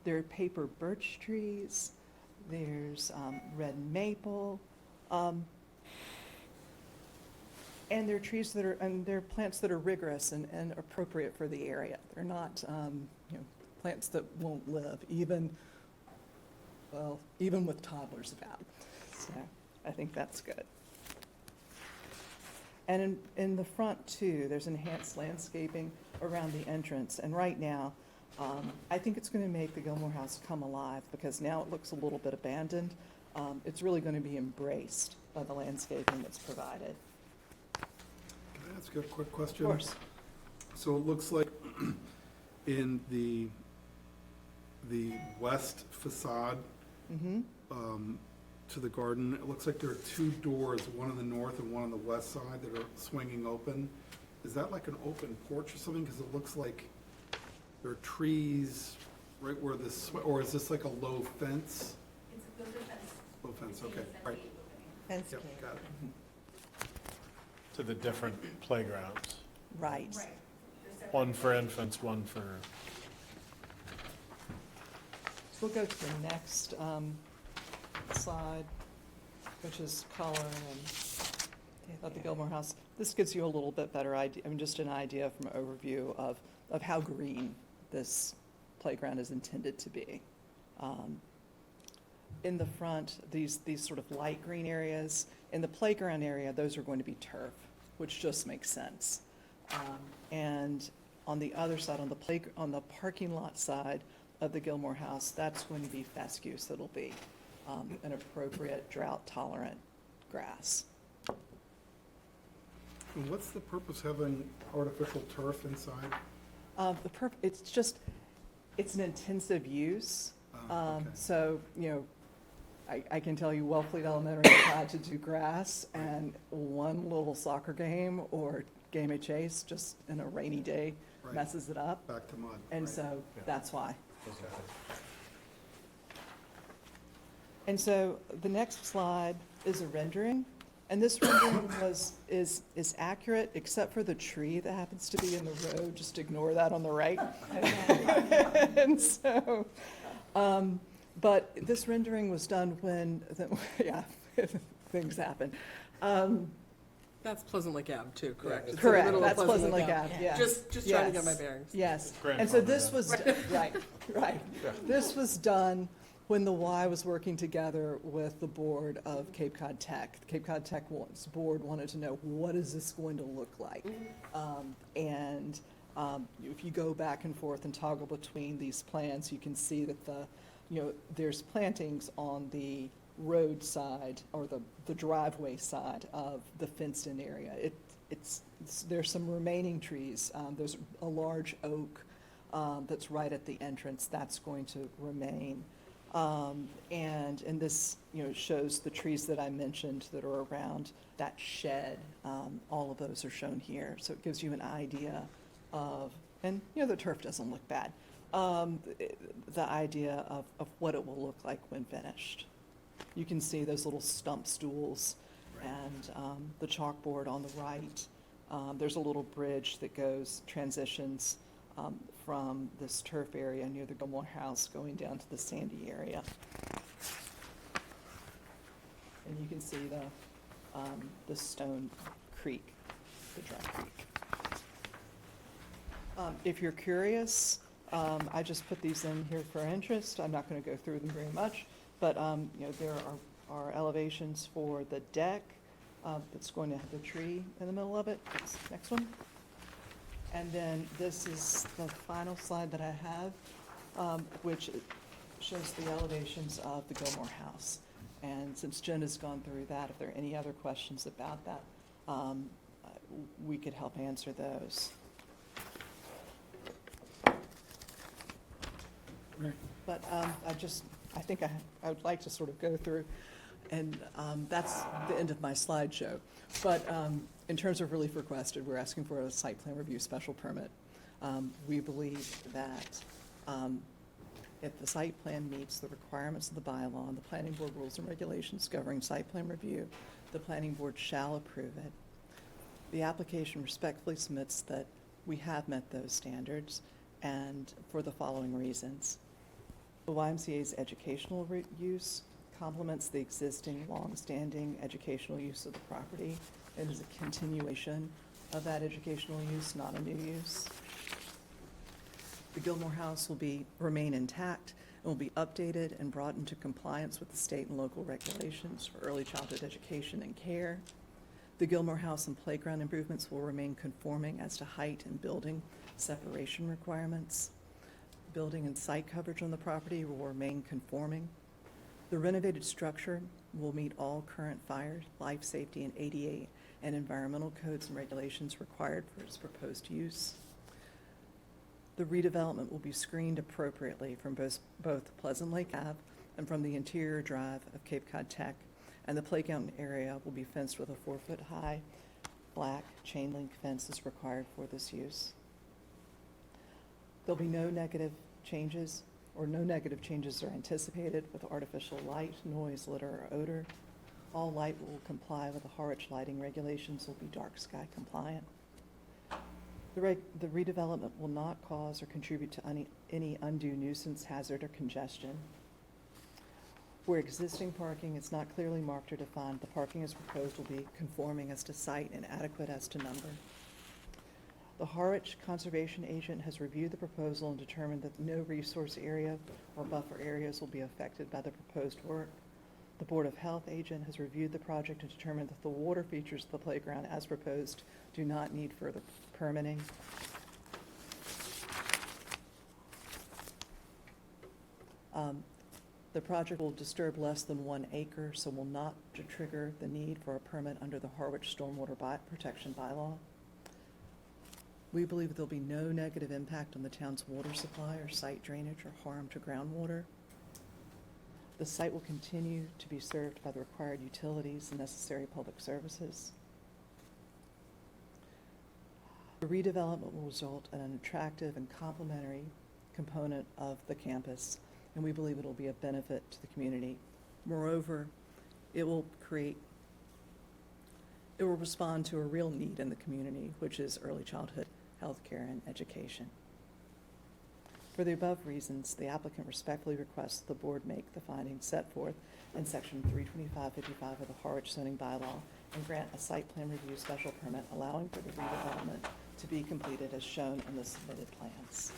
There are paper birch trees, there's red maple, and they're trees that are, and they're plants that are rigorous and appropriate for the area. They're not, plants that won't live, even with toddlers about. So I think that's good. And in the front too, there's enhanced landscaping around the entrance. And right now, I think it's going to make the Gilmore House come alive because now it looks a little bit abandoned. It's really going to be embraced by the landscaping that's provided. Can I ask you a quick question? Of course. So it looks like in the west facade to the garden, it looks like there are 2 doors, one on the north and one on the west side that are swinging open. Is that like an open porch or something? Because it looks like there are trees right where this, or is this like a low fence? It's a built-in fence. Low fence, okay. All right. Fence Yep, gate. got it. To the different playgrounds. Right. Right. They're separate. One for infants, one for, So we'll go to the next slide, which is color of the Gilmore House. This gives you a little bit better idea, just an idea from an overview of how green this playground is intended to be. In the front, these sort of light green areas. In the playground area, those are going to be turf, which just makes sense. And on the other side, on the parking lot side of the Gilmore House, that's going to be fescue, so it'll be an appropriate drought-tolerant grass. And what's the purpose of having artificial turf inside? It's an intensive use. Okay. So, I can tell you Wellfleet Elementary tried to do grass, and one little soccer game or game of chase just in a rainy day Right. messes it up. Back to mud. And right. so Yeah. that's why. And so the next slide is a rendering. And this rendering is accurate, except for the tree that happens to be in the road. Just ignore that on the right. And so, but this rendering was done when, things happen. That's Pleasant Lake Ave too, correct? It's in the Correct, middle of that's Pleasant Lake Ave, yeah. Just trying to get my Yes. bearings. Yes, Grandfather and so this then. was, right. This was done when the Y was working together with the board of Cape Cod Tech. Cape Cod Tech board wanted to know, what is this going to look like? And if you go back and forth and toggle between these plans, you can see that there's plantings on the road side or the driveway side of the fenced-in area. There's some remaining trees. There's a large oak that's right at the entrance. That's going to remain. And this, shows the trees that I mentioned that are around that shed. All of those are shown here. So it gives you an idea of And, the turf doesn't look bad. The idea of what it will look like when finished. You can see those little stump stools and the chalkboard on the right. There's a little bridge that transitions from this turf area near the Gilmore House going down to the sandy area. And you can see the stone creek, the dry creek. If you're curious, I just put these in here for interest. I'm not going to go through them very much, but there are elevations for the deck that's going to have the tree in the middle of it. Next one. And then this is the final slide that I have, which shows the elevations of the Gilmore House. And since Jen has gone through that, if there are any other questions about that, we could help answer those. But I think I would like to sort of go through, and that's the end of my slideshow. But in terms of relief requested, we're asking for a site plan review special permit. We believe that if the site plan meets the requirements of the bylaw and the planning board rules and regulations governing site plan review, the planning board shall approve it. The application respectfully submits that we have met those standards, and for the following reasons. The YMCA's educational use complements the existing long-standing educational use of the property and is a continuation of that educational use, not a new use. The Gilmore House will remain intact and will be updated and brought into compliance with the state and local regulations for early childhood education and care. The Gilmore House and playground improvements will remain conforming as to height and building separation requirements. Building and site coverage on the property will remain conforming. The renovated structure will meet all current fire, life safety, and ADA and environmental codes and regulations required for its proposed use. The redevelopment will be screened appropriately from both Pleasant Lake Ave and from the interior drive of Cape Cod Tech, and the playground area will be fenced with a 4-foot-high black chain link fence as required for this use. There'll be no negative changes are anticipated with artificial light, noise, litter, or odor. All light will comply with the Harwich lighting regulations, will be dark sky compliant. The redevelopment will not cause or contribute to any undue nuisance, hazard, or congestion. Where existing parking is not clearly marked or defined, the parking as proposed will be conforming as to site and adequate as to number. The Harwich Conservation Agent has reviewed the proposal and determined that no resource area or buffer areas will be affected by the proposed work. The Board of Health Agent has reviewed the project and determined that the water features of the playground as proposed do not need further permitting. The project will disturb less than 1 acre, so will not trigger the need for a permit under the Harwich Stormwater Protection Bylaw. We believe there'll be no negative impact on the town's water supply or site drainage or harm to groundwater. The site will continue to be served by the required utilities and necessary public services. The redevelopment will result in an attractive and complementary component of the campus, and we believe it'll be a benefit to the community. Moreover, it will respond to a real need in the community, which is early childhood healthcare and education. For the above reasons, the applicant respectfully requests the board make the findings set forth in section 32555 of the Harwich zoning bylaw and grant a site plan review special permit allowing for the redevelopment to be completed as shown in the submitted plans.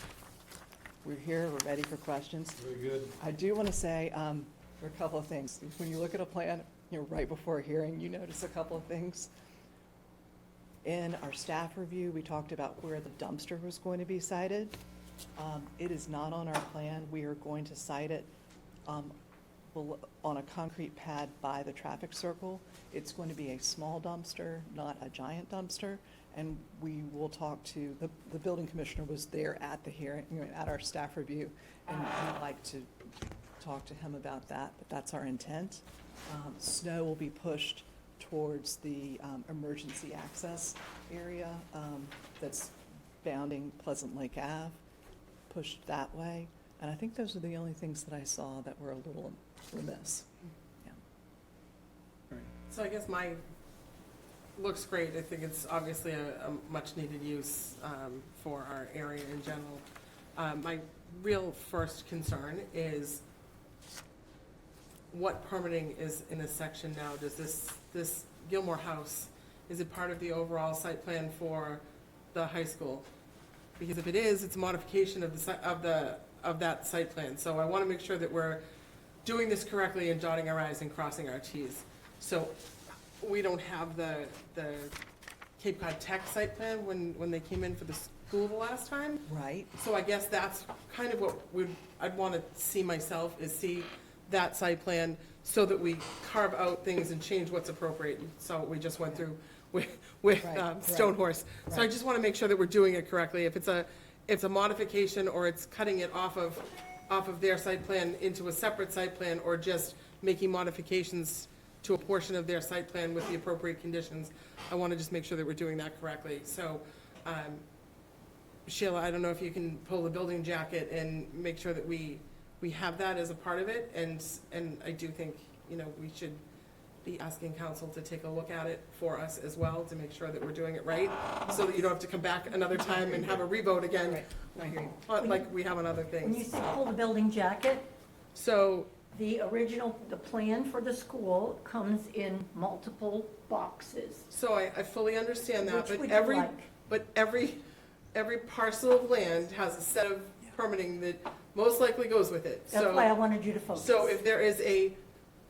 We're here, we're ready for questions. Very good. I do want to say there are a couple of things. When you look at a plan, right before a hearing, you notice a couple of things. In our staff review, we talked about where the dumpster was going to be sited. It is not on our plan. We are going to site it on a concrete pad by the traffic circle. It's going to be a small dumpster, not a giant dumpster. And we will talk to, the building commissioner was there at the hearing, at our staff review, and we'd like to talk to him about that, but that's our intent. Snow will be pushed towards the emergency access area that's bounding Pleasant Lake Ave, pushed that way. And I think those are the only things that I saw that were a little remiss. Yeah. So I guess looks great. I think it's obviously a much-needed use for our area in general. My real first concern is what permitting is in this section now? Does this Gilmore House, is it part of the overall site plan for the high school? Because if it is, it's a modification of that site plan. So I want to make sure that we're doing this correctly and dotting our i's and crossing our t's. So we don't have the Cape Cod Tech site plan when they came in for the school the last time. Right. So I guess that's kind of what I'd want to see myself, is see that site plan so that we carve out things and change what's appropriate. So we just went through with Right, Stone Horse. So I right. just want to make sure that we're doing it correctly. If it's a modification, or it's cutting it off of their site plan into a separate site plan, or just making modifications to a portion of their site plan with the appropriate conditions, I want to just make sure that we're doing that correctly. So, Sheila, I don't know if you can pull the building jacket and make sure that we have that as a part of it, and I do think, we should be asking council to take a look at it for us as well, to make sure that we're doing it right, so that you don't have to come back another time and have a revote again, Right. I hear you. like we have on other When you things. say pull the building jacket, So, the plan for the school comes in multiple boxes. I fully understand that, Which but would you every parcel of land has a set of permitting that most likely goes with it. That's why I wanted you to focus. So if there is a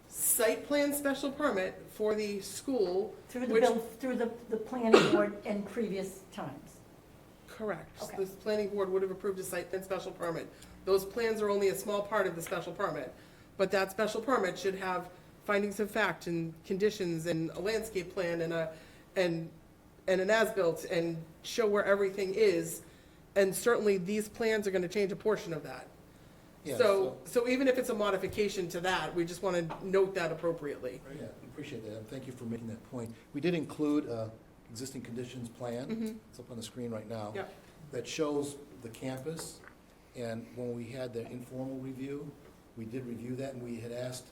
site plan special permit for the school, Through which, the planning board in previous times. correct, Okay. the planning board would have approved a site plan special permit. Those plans are only a small part of the special permit, but that special permit should have findings of fact and conditions and a landscape plan and an as-built, and show where everything is. And certainly, these plans are gonna change a portion of that. Yeah, So even if it's a modification to that, we just wanna note that appropriately. Yeah, appreciate that, and thank you for making that point. We did include existing conditions plan, it's up on the screen right now. Yep. That shows the campus, and when we had the informal review, we did review that, and we had asked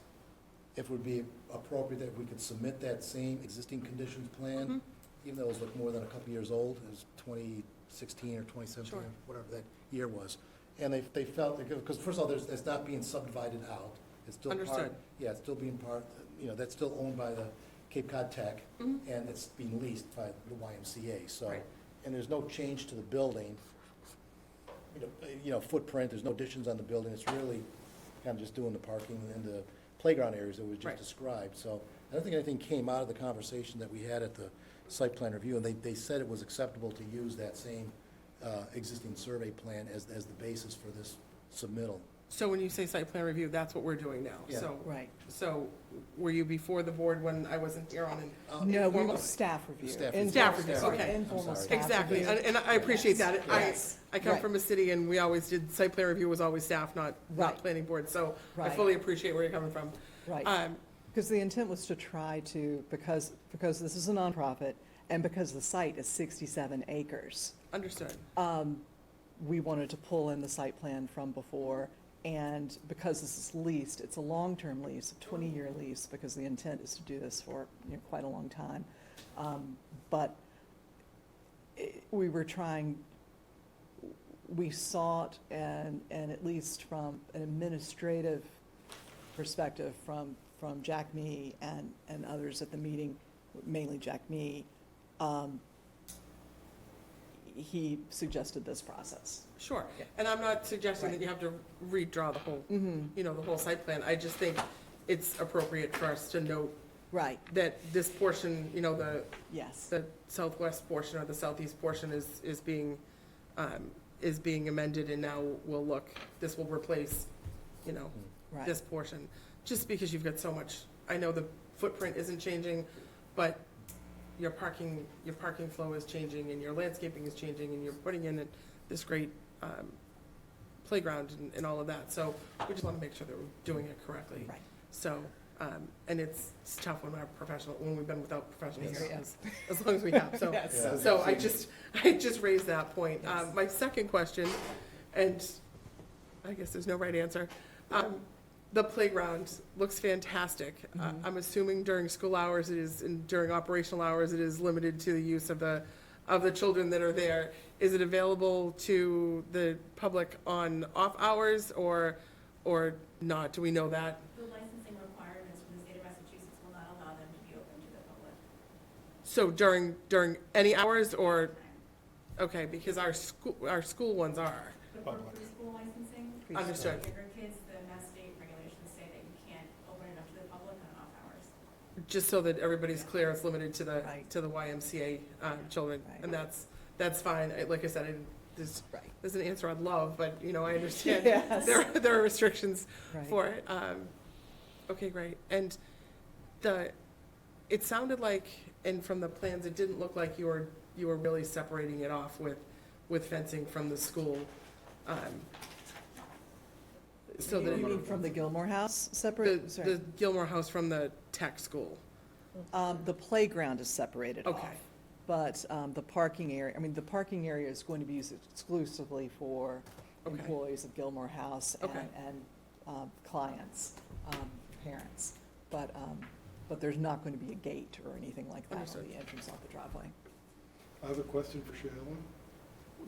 if it would be appropriate that we could submit that same existing conditions plan, even though it was like more than a couple years old, it was 2016 or 2017, Sure. whatever that year was. And they felt, because first of all, it's not being subdivided out, it's still part. Understood. Yeah, it's still being part, that's still owned by the Cape Cod Tech, and it's being leased by the YMCA, so. Right. And there's no change to the building, footprint, there's no additions on the building, it's really kind of just doing the parking and the playground areas that was just Right. described, so I don't think anything came out of the conversation that we had at the site plan review, and they said it was acceptable to use that same existing survey plan as the basis for this submittal. So when you say site plan review, that's what we're doing now. Yeah. Right. So were you before the board when I wasn't here on an No, we informal? were staff review. Staff review. Staff review, okay. Informal I'm sorry. staff Exactly, review. and I appreciate that. Yes. I come Right. from a city, and we always did, site plan review was always staff, not Right. planning board, so I Right. fully appreciate where you're coming from. Right. Because the intent was to try to, because this is a nonprofit, and because the site is 67 acres, Understood. we wanted to pull in the site plan from before, and because this is leased, it's a long-term lease, a 20-year lease, because the intent is to do this for quite a long time. But we were trying, we sought, and at least from an administrative perspective, from Jack Mee and others at the meeting, mainly Jack Mee, he suggested this process. Sure, and I'm not suggesting that Right. you have to redraw the whole, the whole site plan. I just think it's appropriate for us to note Right, that this portion, yes. the southwest portion or the southeast portion is being amended, and now this will replace, Right. this portion. Just because you've got so much, I know the footprint isn't changing, but your parking flow is changing, and your landscaping is changing, and you're putting in this great playground and all of that. So we just want to make sure that we're doing it correctly. Right. So And it's tough when we've been without professionals Yes. as long as we have, so. Yes. Yeah. So I just raised that point. Yes. My second question, and I guess there's no right answer. The playground looks fantastic. I'm assuming during school hours it is, and during operational hours, it is limited to the use of the children that are there. Is it available to the public on off hours or not? Do we know that? The licensing requirements from the state of Massachusetts will not allow them to be open to the public. So during any hours or, okay, because our school ones are. But for preschool licensing, Understood. for younger kids, the Mass state regulations say that you can't open it up to the public on off hours. Just so that everybody's clear, it's limited to the, Right. to the YMCA children, Right. and that's fine. Like I said, Right. there's an answer I'd love, but, I understand. Yes. There are restrictions Right. for it. Okay, great. And it sounded like, and from the plans, it didn't look like you were really separating it off with fencing from the school. So You that mean from the Gilmore House the separate? Sorry. Gilmore House from the tech school. The playground is separated off. Okay. But the parking area is going to be used exclusively for Okay. employees of Gilmore House Okay. and clients, parents. But there's not going to be a gate or anything like that on Understood. the entrance off the driveway. I have a question for Shayla.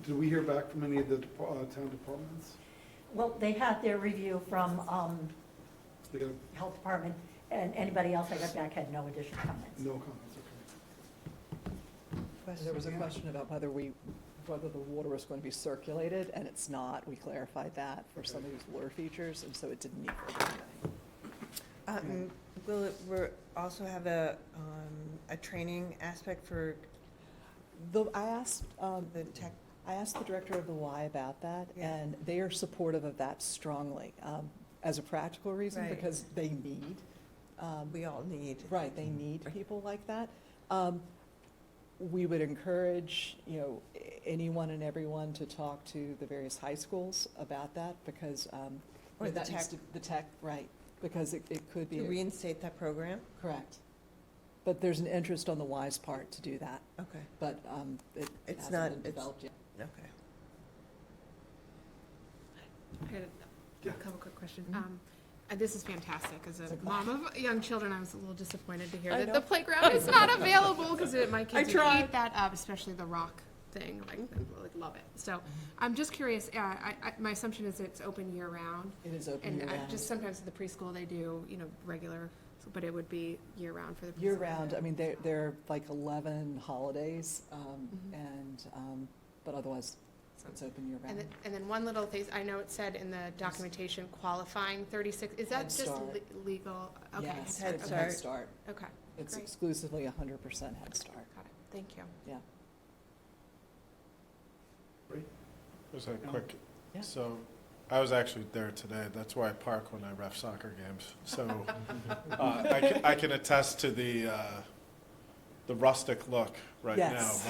Did we hear back from any of the town departments? Well, they had their review from They got Health Department, and anybody else I got back had no additional comments. no comments, okay. There was a question about whether the water was going to be circulated, and it's not. We clarified that for some of these water features, and so it didn't need further hearing. Will it also have a training aspect for I asked the tech? I asked the director of the Y about that, Yeah. and they are supportive of that strongly, as a practical reason, Right. because they need, We all need. right, they need people like that. We would encourage, anyone and everyone to talk to the various high schools about that, because, Or the that needs tech. the tech, right, because it could be, To reinstate that program? correct. But there's an interest on the Y's part to do that, Okay, but, it It's hasn't not- been it's- developed yet. okay. I had Yeah. a couple quick questions. Mhm. This is fantastic. As a It's a- mom of young children, I was a little disappointed to hear I that know. the playground is not available because my kids would tried. eat that up, especially the rock thing. Like, love it. So I'm just curious. My assumption is it's open year round. It is open And year-round. just sometimes at the preschool they do, regular, but it would be year round for the preschool. Year-round, I mean, there are like 11 holidays, Mhm. and, but otherwise, it's open year-round. And then one little thing, I know it said in the documentation qualifying 36, is that Head just Start. legal? Okay. Yes, Head it's a Start. Head Start. Okay, It's great. exclusively 100% Head Start, Got it. Thank you. yeah. Just a quick, Yeah. so I was actually there today. That's where I park when I ref soccer games. So I can attest to the rustic look right now. Yes.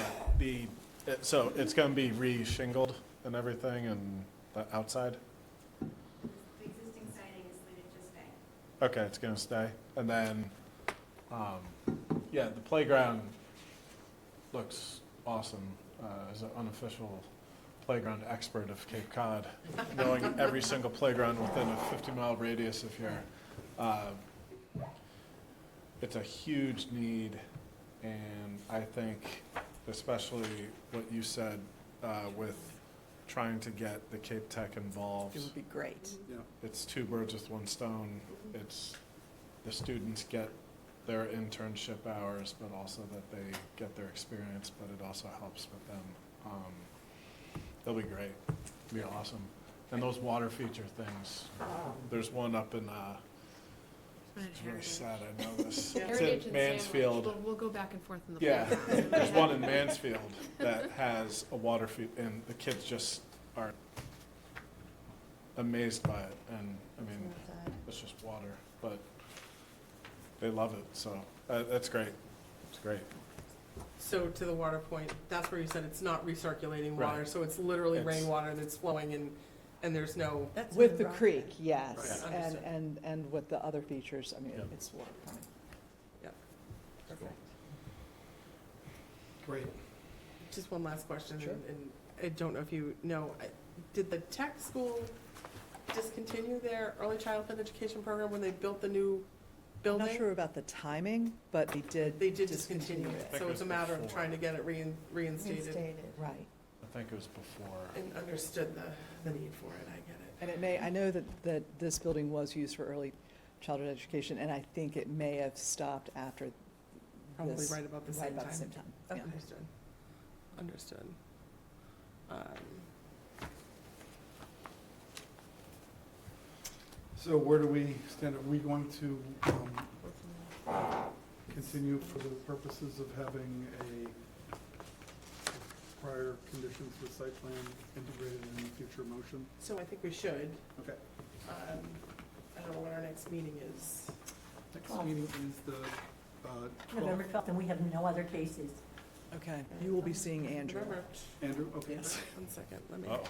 But so it's going to be re-shingled and everything and the outside? The existing siding is slated to stay. Okay, it's going to stay. And then, yeah, the playground looks awesome. As an unofficial playground expert of Cape Cod, knowing every single playground within a 50-mile radius of here. It's a huge need, and I think especially what you said with trying to get the Cape Tech involved. It would be great. Yeah. It's two birds with one stone. It's the students get their internship hours, but also that they get their experience, but it also helps with them. It'll be great. It'll be awesome. And those water feature things, there's one up in, it's really sad, I know this. It's Heritage in and Sandwich. Mansfield. We'll go back and forth in the Yeah, playground. there's one in Mansfield that has a water and the kids just are amazed by it. And, I mean, it's just water, but they love it, so that's great. It's great. So to the water point, that's where you said it's not recirculating water, Right. so it's literally It's- rainwater that's flowing And there's no, That's With in the rock creek, bed. yes, Right, and, understood. and with the other features, I mean, Yep. it's water coming. perfect. Great. Just one last question, Sure. and I don't know if you know, did the tech school discontinue their early childhood education program when they built the new I'm building? not sure about the timing, but they did. They did discontinue it, think so it it's a was matter of before. trying to get it reinstated. Reinstated. Right. I think it was before. And understood the need for it, I get it. And it may, I know that this building was used for early childhood education, and I think it may have stopped after Probably this. right about the Right same about the time. same time, yeah. Understood. Understood. So where do we stand? Are we going to continue for the purposes of having a prior conditions for site plan integrated in the future motion? So I think we should. Okay. I don't know when our next meeting is. Next meeting is the November 12th. 12th, and we have no other cases. Okay, you will be seeing Andrew. November- Andrew, okay. Yes. One second, let me. Oh.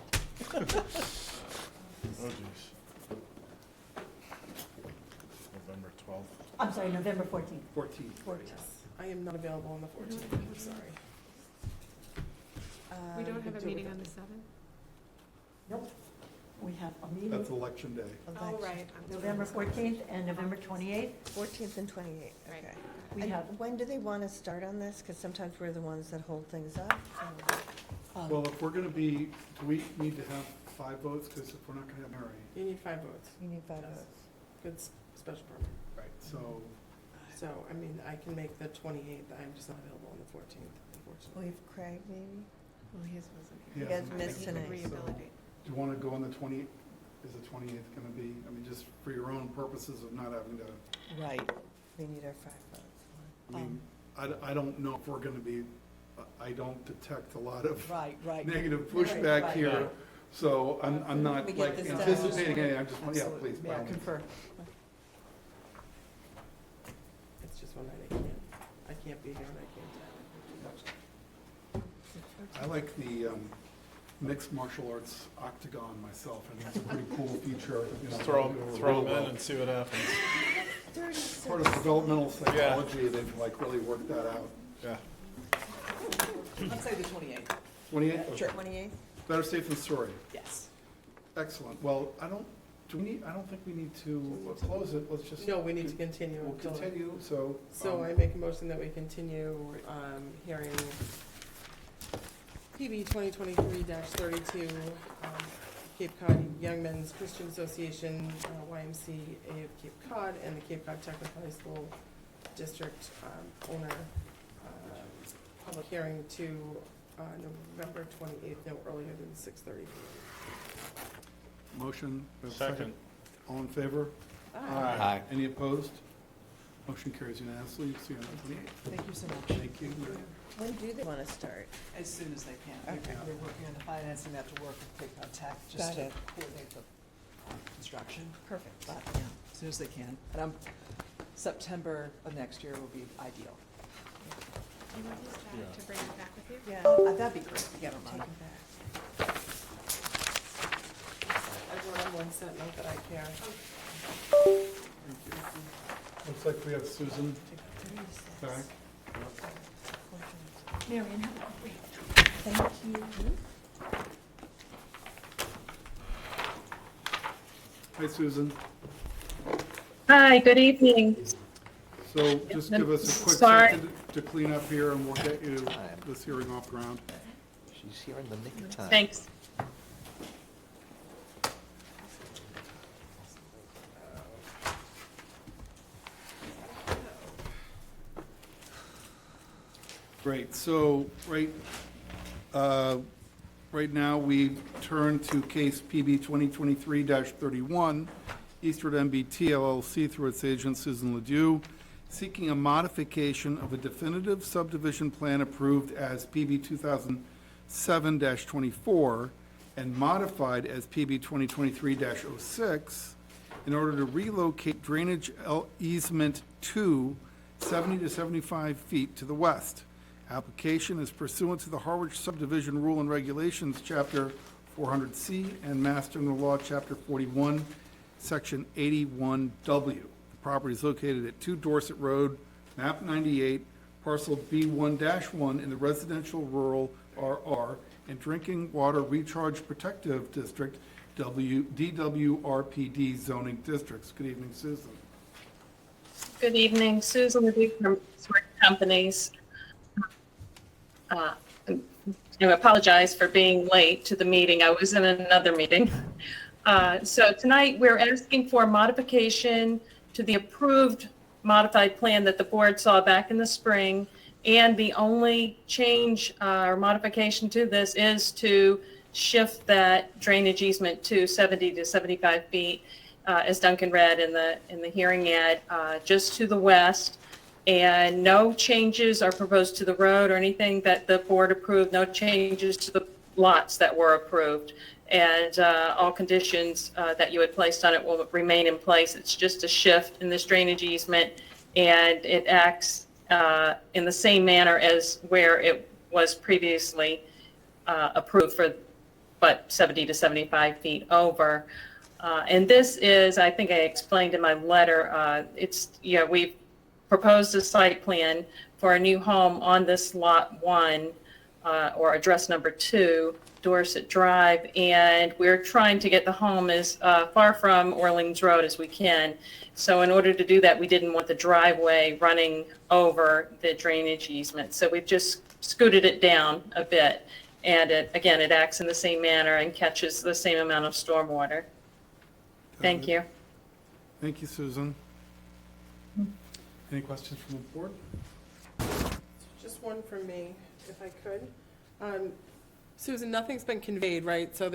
Oh, geez. November 12th. I'm sorry, November 14th. 14th. Yes, I am not available on the 14th, I'm sorry. We don't could have a do meeting it. on the 7th? Nope. We have a meeting That's election day. Oh, right. November 14th and November 28th. 14th and 28th, Right. okay. We And have, when do they want to start on this? Because sometimes we're the ones that hold things up. so- Well, if we're going to be, do we need to have 5 votes? Because if we're not going to have Mary. You need 5 votes, You need 5 Yes. votes. good special permit. Right. So, So, I mean, I can make the 28th, I'm just not available on the 14th, unfortunately. Leave Craig, maybe? Well, his wasn't. He You guys hasn't missed made tonight. it, so- do you want to go on the 20, is the 28th going to be, I mean, just for your own purposes of not having to, Right. We need our 5 votes. I mean, I don't know if we're going to be, I don't detect a lot of Right, right. negative pushback right. here. So I'm not We get like this done. anticipating any, I just want, yeah, Absolutely. please. by Yeah, all means. confer. It's just one night I can't be here and I can't. I like the mixed martial arts octagon myself, and it's a pretty cool feature. You know, Just throw it'll them roll in well. and see what happens. Part of developmental psychology, they've like really worked that out. Yeah. Let's say the 28th. 28th? Sure. 28th? Better safe than sorry. Yes. Excellent. Well, I don't think we need to close it. Let's just. No, we need to continue We'll until. continue, so. So I make a motion that we continue, hearing PB 2023-32, Cape Cod Young Men's Christian Association, YMCA of Cape Cod, and the Cape Cod Technical High School District owner, public hearing to November 28th, no earlier than 6:30. Motion. we have a Second. All in favor? Aye. Any opposed? Motion carries unanimously. See you on the 28th. Thank you so much. Thank you. When do they want to start? As soon as they can. Okay. They're working on the financing, they have to work with Cape Cod Tech just Got to it. coordinate the construction. Perfect. But, yeah, as soon as they can. And September of next year will be ideal. You want this back to bring it back with you? Yeah. That'd be great. Yeah, Take Romana. it back. I wrote on one set note that I care. Looks like we have Susan 36. back. Marion, have a great Thank you. Hi, Susan. Hi, good evening. So just give us a quick Sorry. second to clean up here, and we'll get you this hearing off ground. She's here in the nick of time. Thanks. Great, so right now, we turn to case PB 2023-31, Eastwood MBT LLC through its agent Susan Ledoux, seeking a modification of a definitive subdivision plan approved as PB 2007-24 and modified as PB 2023-06 in order to relocate drainage easement 2 70 to 75 feet to the west. Application is pursuant to the Harwich Subdivision Rule and Regulations, Chapter 400C, and Mass General Law, Chapter 41, Section 81W. The property is located at 2 Dorset Road, map 98, parcel B1-1 in the residential rural RR and drinking water recharge protective district, DWRPD zoning districts. Good evening, Susan. Good evening, Susan Ledoux from Smart Companies. I apologize for being late to the meeting. I was in another meeting. So tonight, we're asking for a modification to the approved modified plan that the board saw back in the spring. And the only change or modification to this is to shift that drainage easement to 70 to 75 feet, as Duncan read in the hearing ad, just to the west. And no changes are proposed to the road or anything that the board approved, no changes to the lots that were approved. And all conditions that you had placed on it will remain in place. It's just a shift in this drainage easement, and it acts in the same manner as where it was previously approved for, but 70 to 75 feet over. And this is, I think I explained in my letter, we've proposed a site plan for a new home on this lot 1, or address number 2, Dorset Drive, and we're trying to get the home as far from Orleans Road as we can. So in order to do that, we didn't want the driveway running over the drainage easement. So we've just scooted it down a bit. And it acts in the same manner and catches the same amount of stormwater. Thank you. Thank you, Susan. Any questions from the board? Just one from me, if I could. Susan, nothing's been conveyed, right? So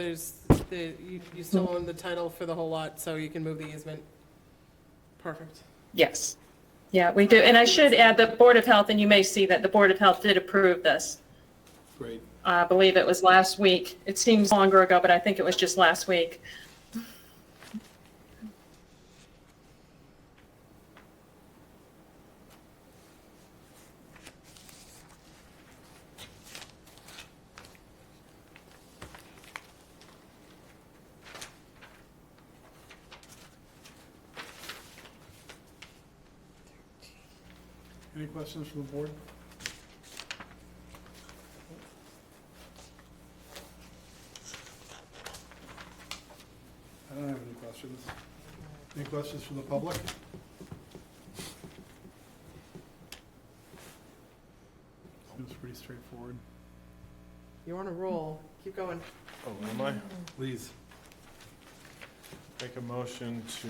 you still own the title for the whole lot, so you can move the easement? Perfect. Yes. Yeah, we do. And I should add the Board of Health, and you may see that the Board of Health did approve this. Great. I believe it was last week. It seems longer ago, but I think it was just last week. Any questions from the board? I don't have any questions. Any questions from the public? Seems pretty straightforward. You're on a roll. Keep going. Oh, am I? Please. Make a motion to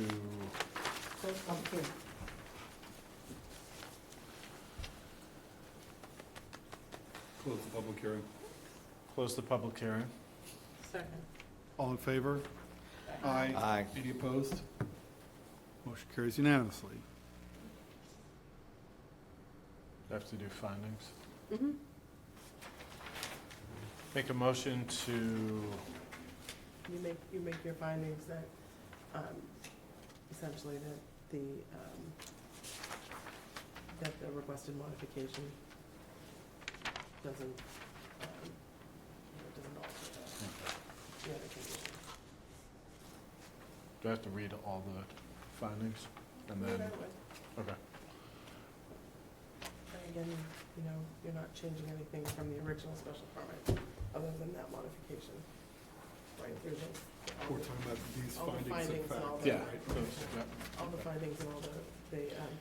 Close the public hearing. close the public hearing. Second. All in favor? Aye. Aye. Any opposed? Motion carries unanimously. Have to do findings. Mm-hmm. Make a motion to, You make your findings that, essentially that the requested modification doesn't alter the other conditions. do I have to read all the findings? And then, okay. And again, you're not changing anything from the original special permit, other than that modification. Right, there's We're talking about these all the findings of findings and all fact. the, Yeah. all the findings and all the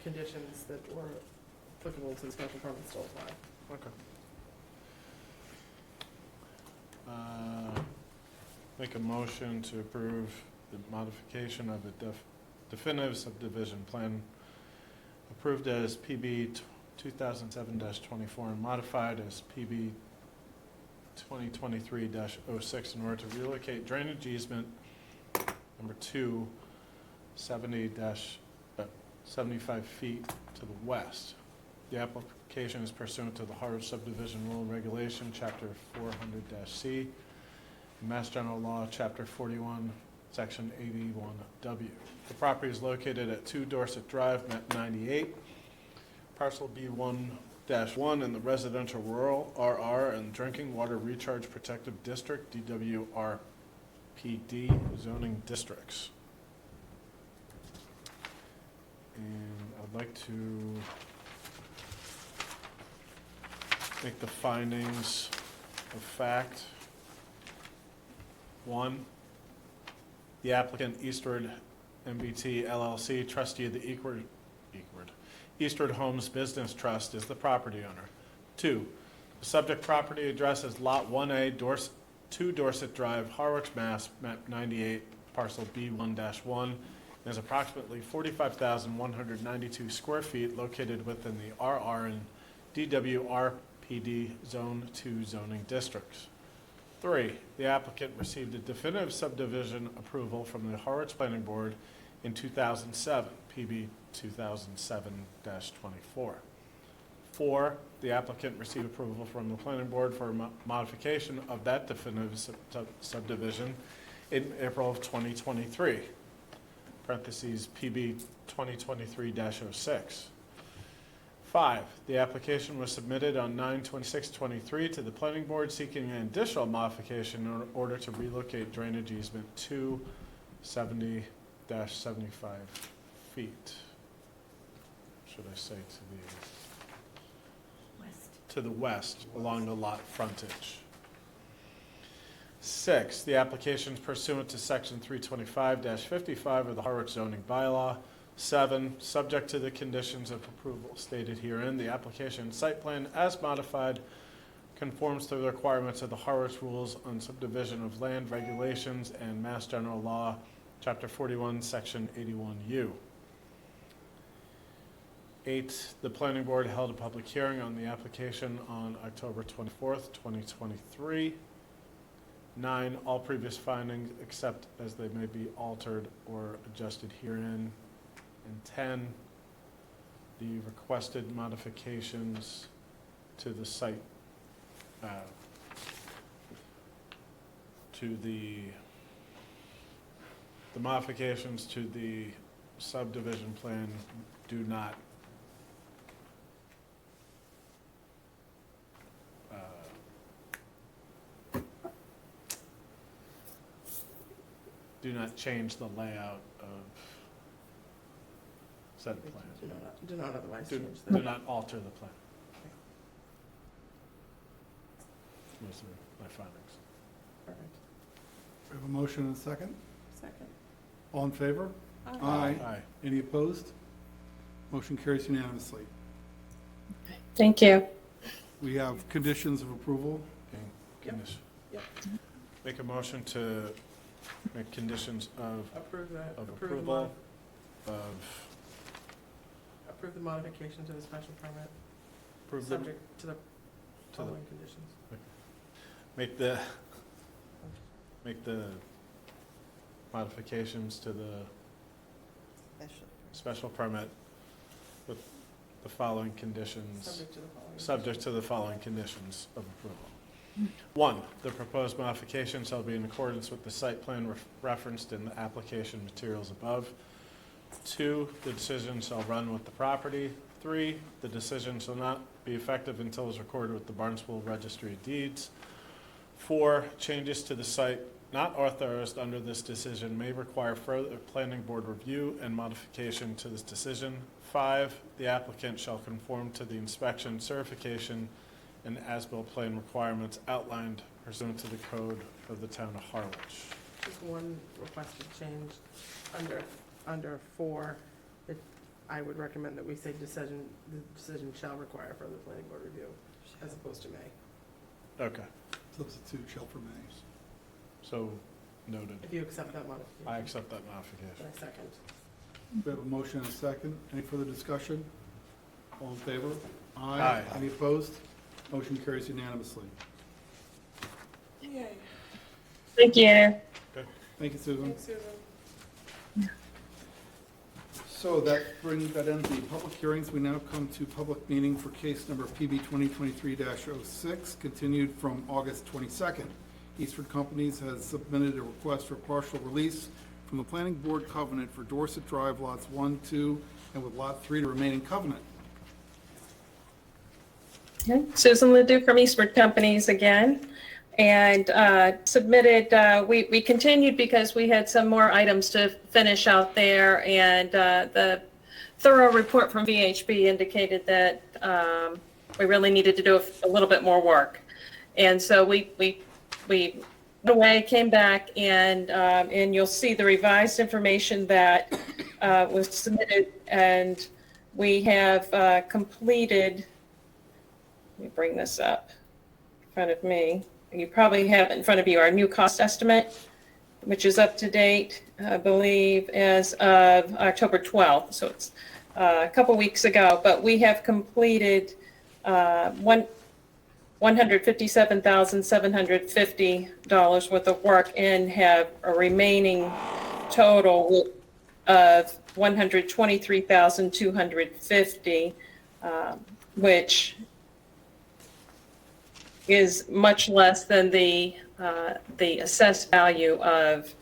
conditions that were applicable to the special permit still apply. Okay. Make a motion to approve the modification of the definitive subdivision plan approved as PB 2007-24 and modified as PB 2023-06 in order to relocate drainage easement number 2, 70-75 feet to the west. The application is pursuant to the Harwich Subdivision Rule and Regulation, Chapter 400-C, Mass General Law, Chapter 41, Section 81W. The property is located at 2 Dorset Drive, map 98, parcel B1-1 in the residential rural RR and drinking water recharge protective district, DWRPD PD zoning districts. And I'd like to make the findings of fact. 1, the applicant Eastward MBT LLC, trustee of the Eastward Homes Business Trust, is the property owner. 2, the subject property address is Lot 1A, 2 Dorset Drive, Harwich, Mass., map 98, parcel B1-1, and is approximately 45,192 square feet located within the RR and DWRPD Zone 2 zoning districts. 3, the applicant received a definitive subdivision approval from the Harwich Planning Board in 2007, PB 2007-24. 4, the applicant received approval from the Planning Board for a modification of that definitive subdivision in April of 2023, parentheses PB 2023-06. 5, the application was submitted on 9/26/23 to the Planning Board seeking an additional modification in order to relocate drainage easement to 70-75 feet. Should I say to the west along the lot frontage. 6, the application is pursuant to section 325-55 of the Harwich zoning bylaw. 7, subject to the conditions of approval stated herein, the application site plan as modified conforms to the requirements of the Harwich Rules on Subdivision of Land Regulations and Mass General Law, Chapter 41, Section 81U. 8, the Planning Board held a public hearing on the application on October 24th, 2023. 9, all previous findings except as they may be altered or adjusted herein. And 10, the requested modifications to the site, to the modifications to the subdivision plan do not change the layout of said plan. Do not otherwise Do change do them. not alter the plan. Those are my findings. Perfect. We have a motion and a second. Second. All in favor? Aye. Any opposed? Motion carries unanimously. Thank you. We have conditions of approval. Okay, Yep. condition. Yep. Make a motion to make conditions of Approve that. approval of, Approve the modification to the special permit, approve the, subject to the to the, following conditions. make the modifications to the Special. special permit with the following conditions. Subject to the following. Conditions of approval. 1, the proposed modification shall be in accordance with the site plan referenced in the application materials above. 2, the decision shall run with the property. 3, the decision shall not be effective until it is recorded with the Barnstable Registry of Deeds. 4, changes to the site not authorized under this decision may require further planning board review and modification to this decision. 5, the applicant shall conform to the inspection, certification, and as-built plan requirements outlined pursuant to the code of the town of Harwich. Just one requested change under 4, that I would recommend that we say the decision shall require further planning board review, as opposed to may. Okay, Substitute shall for may. so noted. If you accept that modification. I accept that modification. And I second. We have a motion and a second. Any further discussion? All in favor? Aye. Any opposed? Motion carries unanimously. Yay. Thank you. Thank you, Susan. Thanks, Susan. So that ends the public hearings. We now come to public meeting for case number PB 2023-06, continued from August 22nd. Eastford Companies has submitted a request for partial release from the Planning Board covenant for Dorset Drive lots 1, 2, and with lot 3 to remain in covenant. Okay. Susan Ledoux from Eastward Companies again. and submitted, we continued because we had some more items to finish out there, and the thorough report from VHB indicated that we really needed to do a little bit more work. And so we went away, came back, and you'll see the revised information that was submitted, and we have completed, let me bring this up in front of me. You probably have in front of you our new cost estimate, which is up to date, I believe, as of October 12th. So it's a couple weeks ago, but we have completed $157,750 worth of work and have a remaining total of $123,250, which is much less than the assessed value of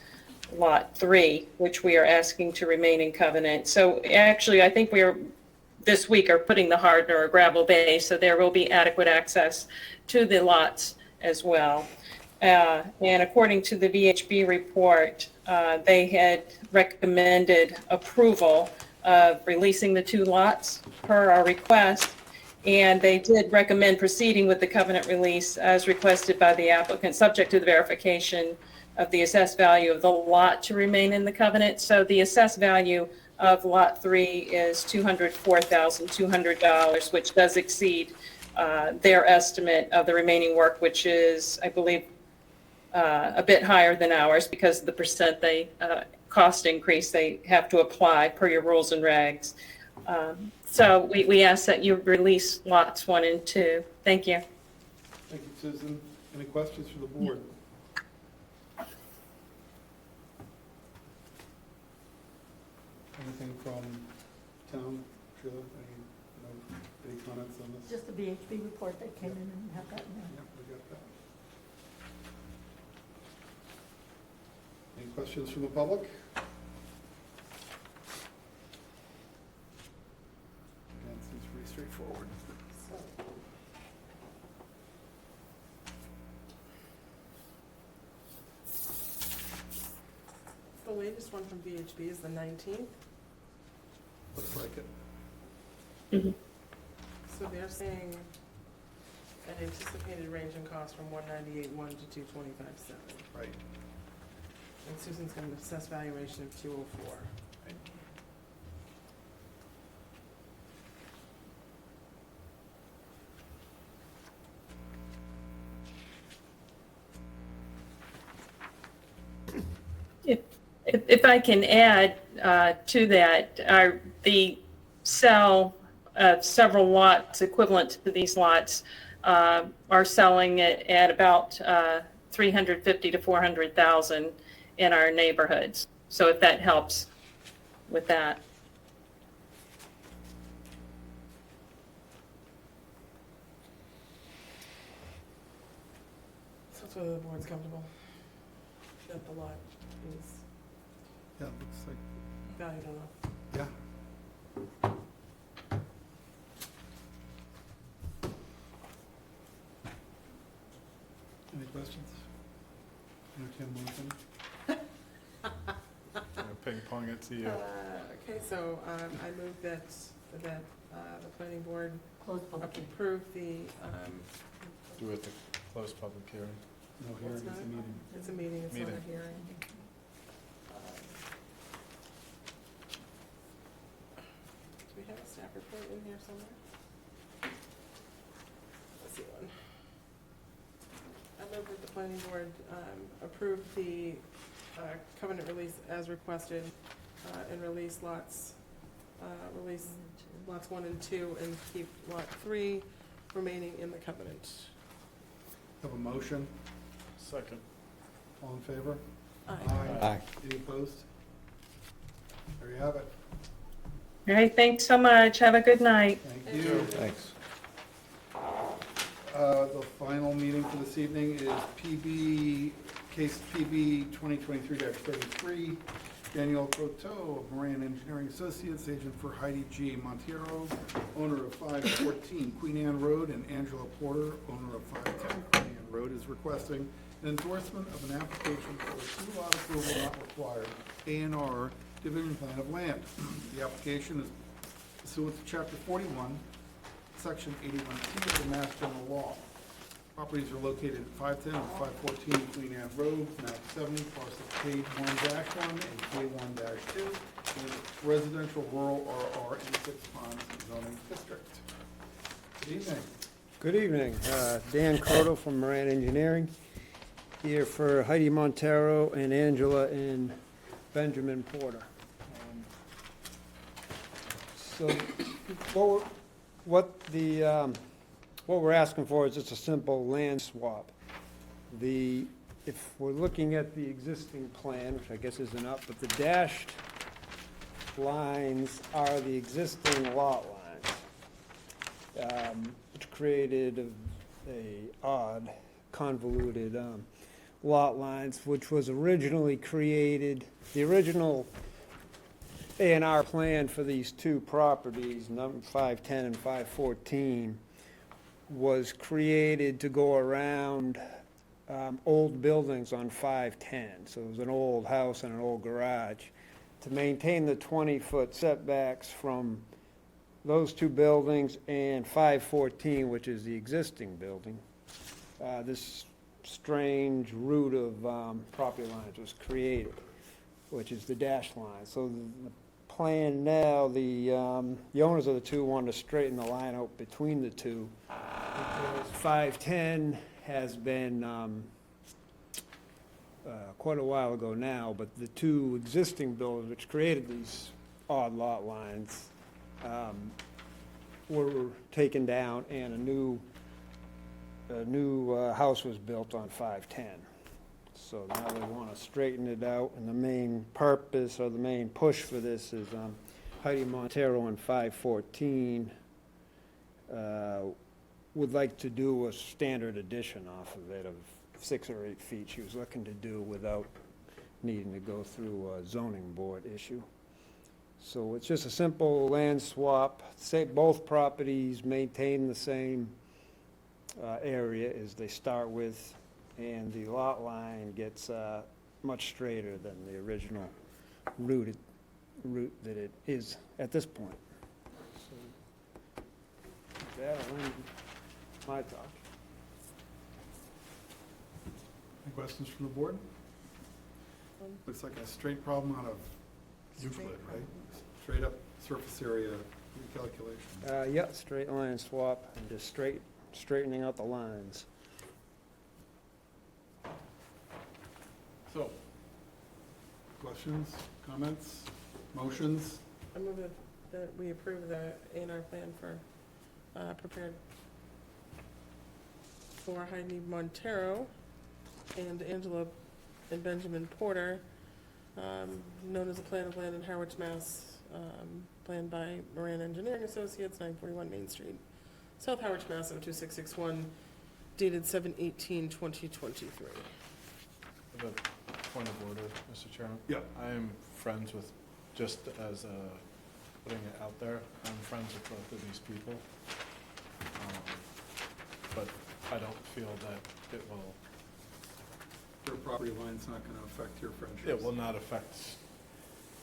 Lot 3, which we are asking to remain in covenant. So actually, I think this week are putting the hardener or gravel base, so there will be adequate access to the lots as well. And according to the VHB report, they had recommended approval of releasing the 2 lots per our request, and they did recommend proceeding with the covenant release as requested by the applicant, subject to the verification of the assessed value of the lot to remain in the covenant. So the assessed value of Lot 3 is $204,200, which does exceed their estimate of the remaining work, which is, I believe, a bit higher than ours because of the percent cost increase they have to apply per your rules and regs. So we ask that you release lots 1 and 2. Thank you. Thank you, Susan. Any questions from the board? Anything from town, Sheila? Any comments on this? Just the VHB report that came in and have that in there. Yep, we got that. Any questions from the public? That seems pretty straightforward. The latest one from VHB is the 19th. Looks like it. So they're saying an anticipated range in cost from 198.1 to 225.7. Right. And Susan's got an assessed valuation of 204. Right. If I can add to that, the sale of several lots equivalent to these lots are selling it at about 350 to 400,000 in our neighborhoods. So if that helps with that. So that's whether the board's comfortable that the lot is Yeah, it looks like, valued enough. yeah. Any questions? Entertain a motion? Ping pong it to you. Okay, so I move that the planning board Close public hearing. approve the, Do it to close public hearing. No hearing, it's a meeting. it's a meeting, it's not a Meeting. hearing. Do we have a staff report in here somewhere? Let's see one. I move that the planning board approve the covenant release as requested and release lots 1 and 2 and keep lot 3 remaining in the covenant. Have a motion? Second. All in favor? Aye. Aye. Any opposed? There you have it. All right, thanks so much. Have a good night. Thank you. Thanks. The final meeting for this evening is case PB 2023-33, Daniel Croteau of Moran Engineering Associates, agent for Heidi G. Monteiro, owner of 514 Queen Anne Road, and Angela Porter, owner of 510 Queen Anne Road, is requesting an endorsement of an application for a two-lot approval not required A&R division plan of land. The application is pursuant to Chapter 41, Section 81T of the Mass General Law. Properties are located at 510 and 514 Queen Anne Road, map 70, parcel K1-1 and K1-2, in residential rural RR in Six Ponds zoning district. Good evening. Good evening. Dan Croto from Moran Engineering, here for Heidi Montero and Angela and Benjamin Porter. So what we're asking for is just a simple land swap. If we're looking at the existing plan, which I guess isn't up, but the dashed lines are the existing lot lines, which created a odd, convoluted lot lines, which was originally created, the original A&R plan for these two properties, number 510 and 514, was created to go around old buildings on 510. So it was an old house and an old garage. To maintain the 20-foot setbacks from those two buildings and 514, which is the existing building, this strange route of property lines was created, which is the dashed line. So the plan now, the owners of the two wanted to straighten the line out between the two, because 510 has been quite a while ago now, but the two existing buildings which created these odd lot lines were taken down, and a new house was built on 510. So now they want to straighten it out, and the main purpose or the main push for this is Heidi Montero on 514 would like to do a standard addition off of it of 6 or 8 feet. She was looking to do without needing to go through a zoning board issue. So it's just a simple land swap. Say both properties maintain the same area as they start with, and the lot line gets much straighter than the original route that it is at this point. So that'll end my talk. Any questions from the board? Looks like a straight problem out of Euclid, right? Straight up surface area recalculation. Yeah, straight line swap and just straightening out the lines. So, questions, comments, motions? I move that we approve the A&R plan for, prepared for Heidi Montero and Angela and Benjamin Porter, known as a plan of land in Harwich, Mass., planned by Moran Engineering Associates, 941 Main Street, South Harwich, Mass. 02661, dated 7/18/2023. I have a point of order, Mr. Chairman. Yeah. I am friends with, just as putting it out there, I'm friends with both of these people. But I don't feel that it will. Your property line's not going to affect your friendship. It will not affect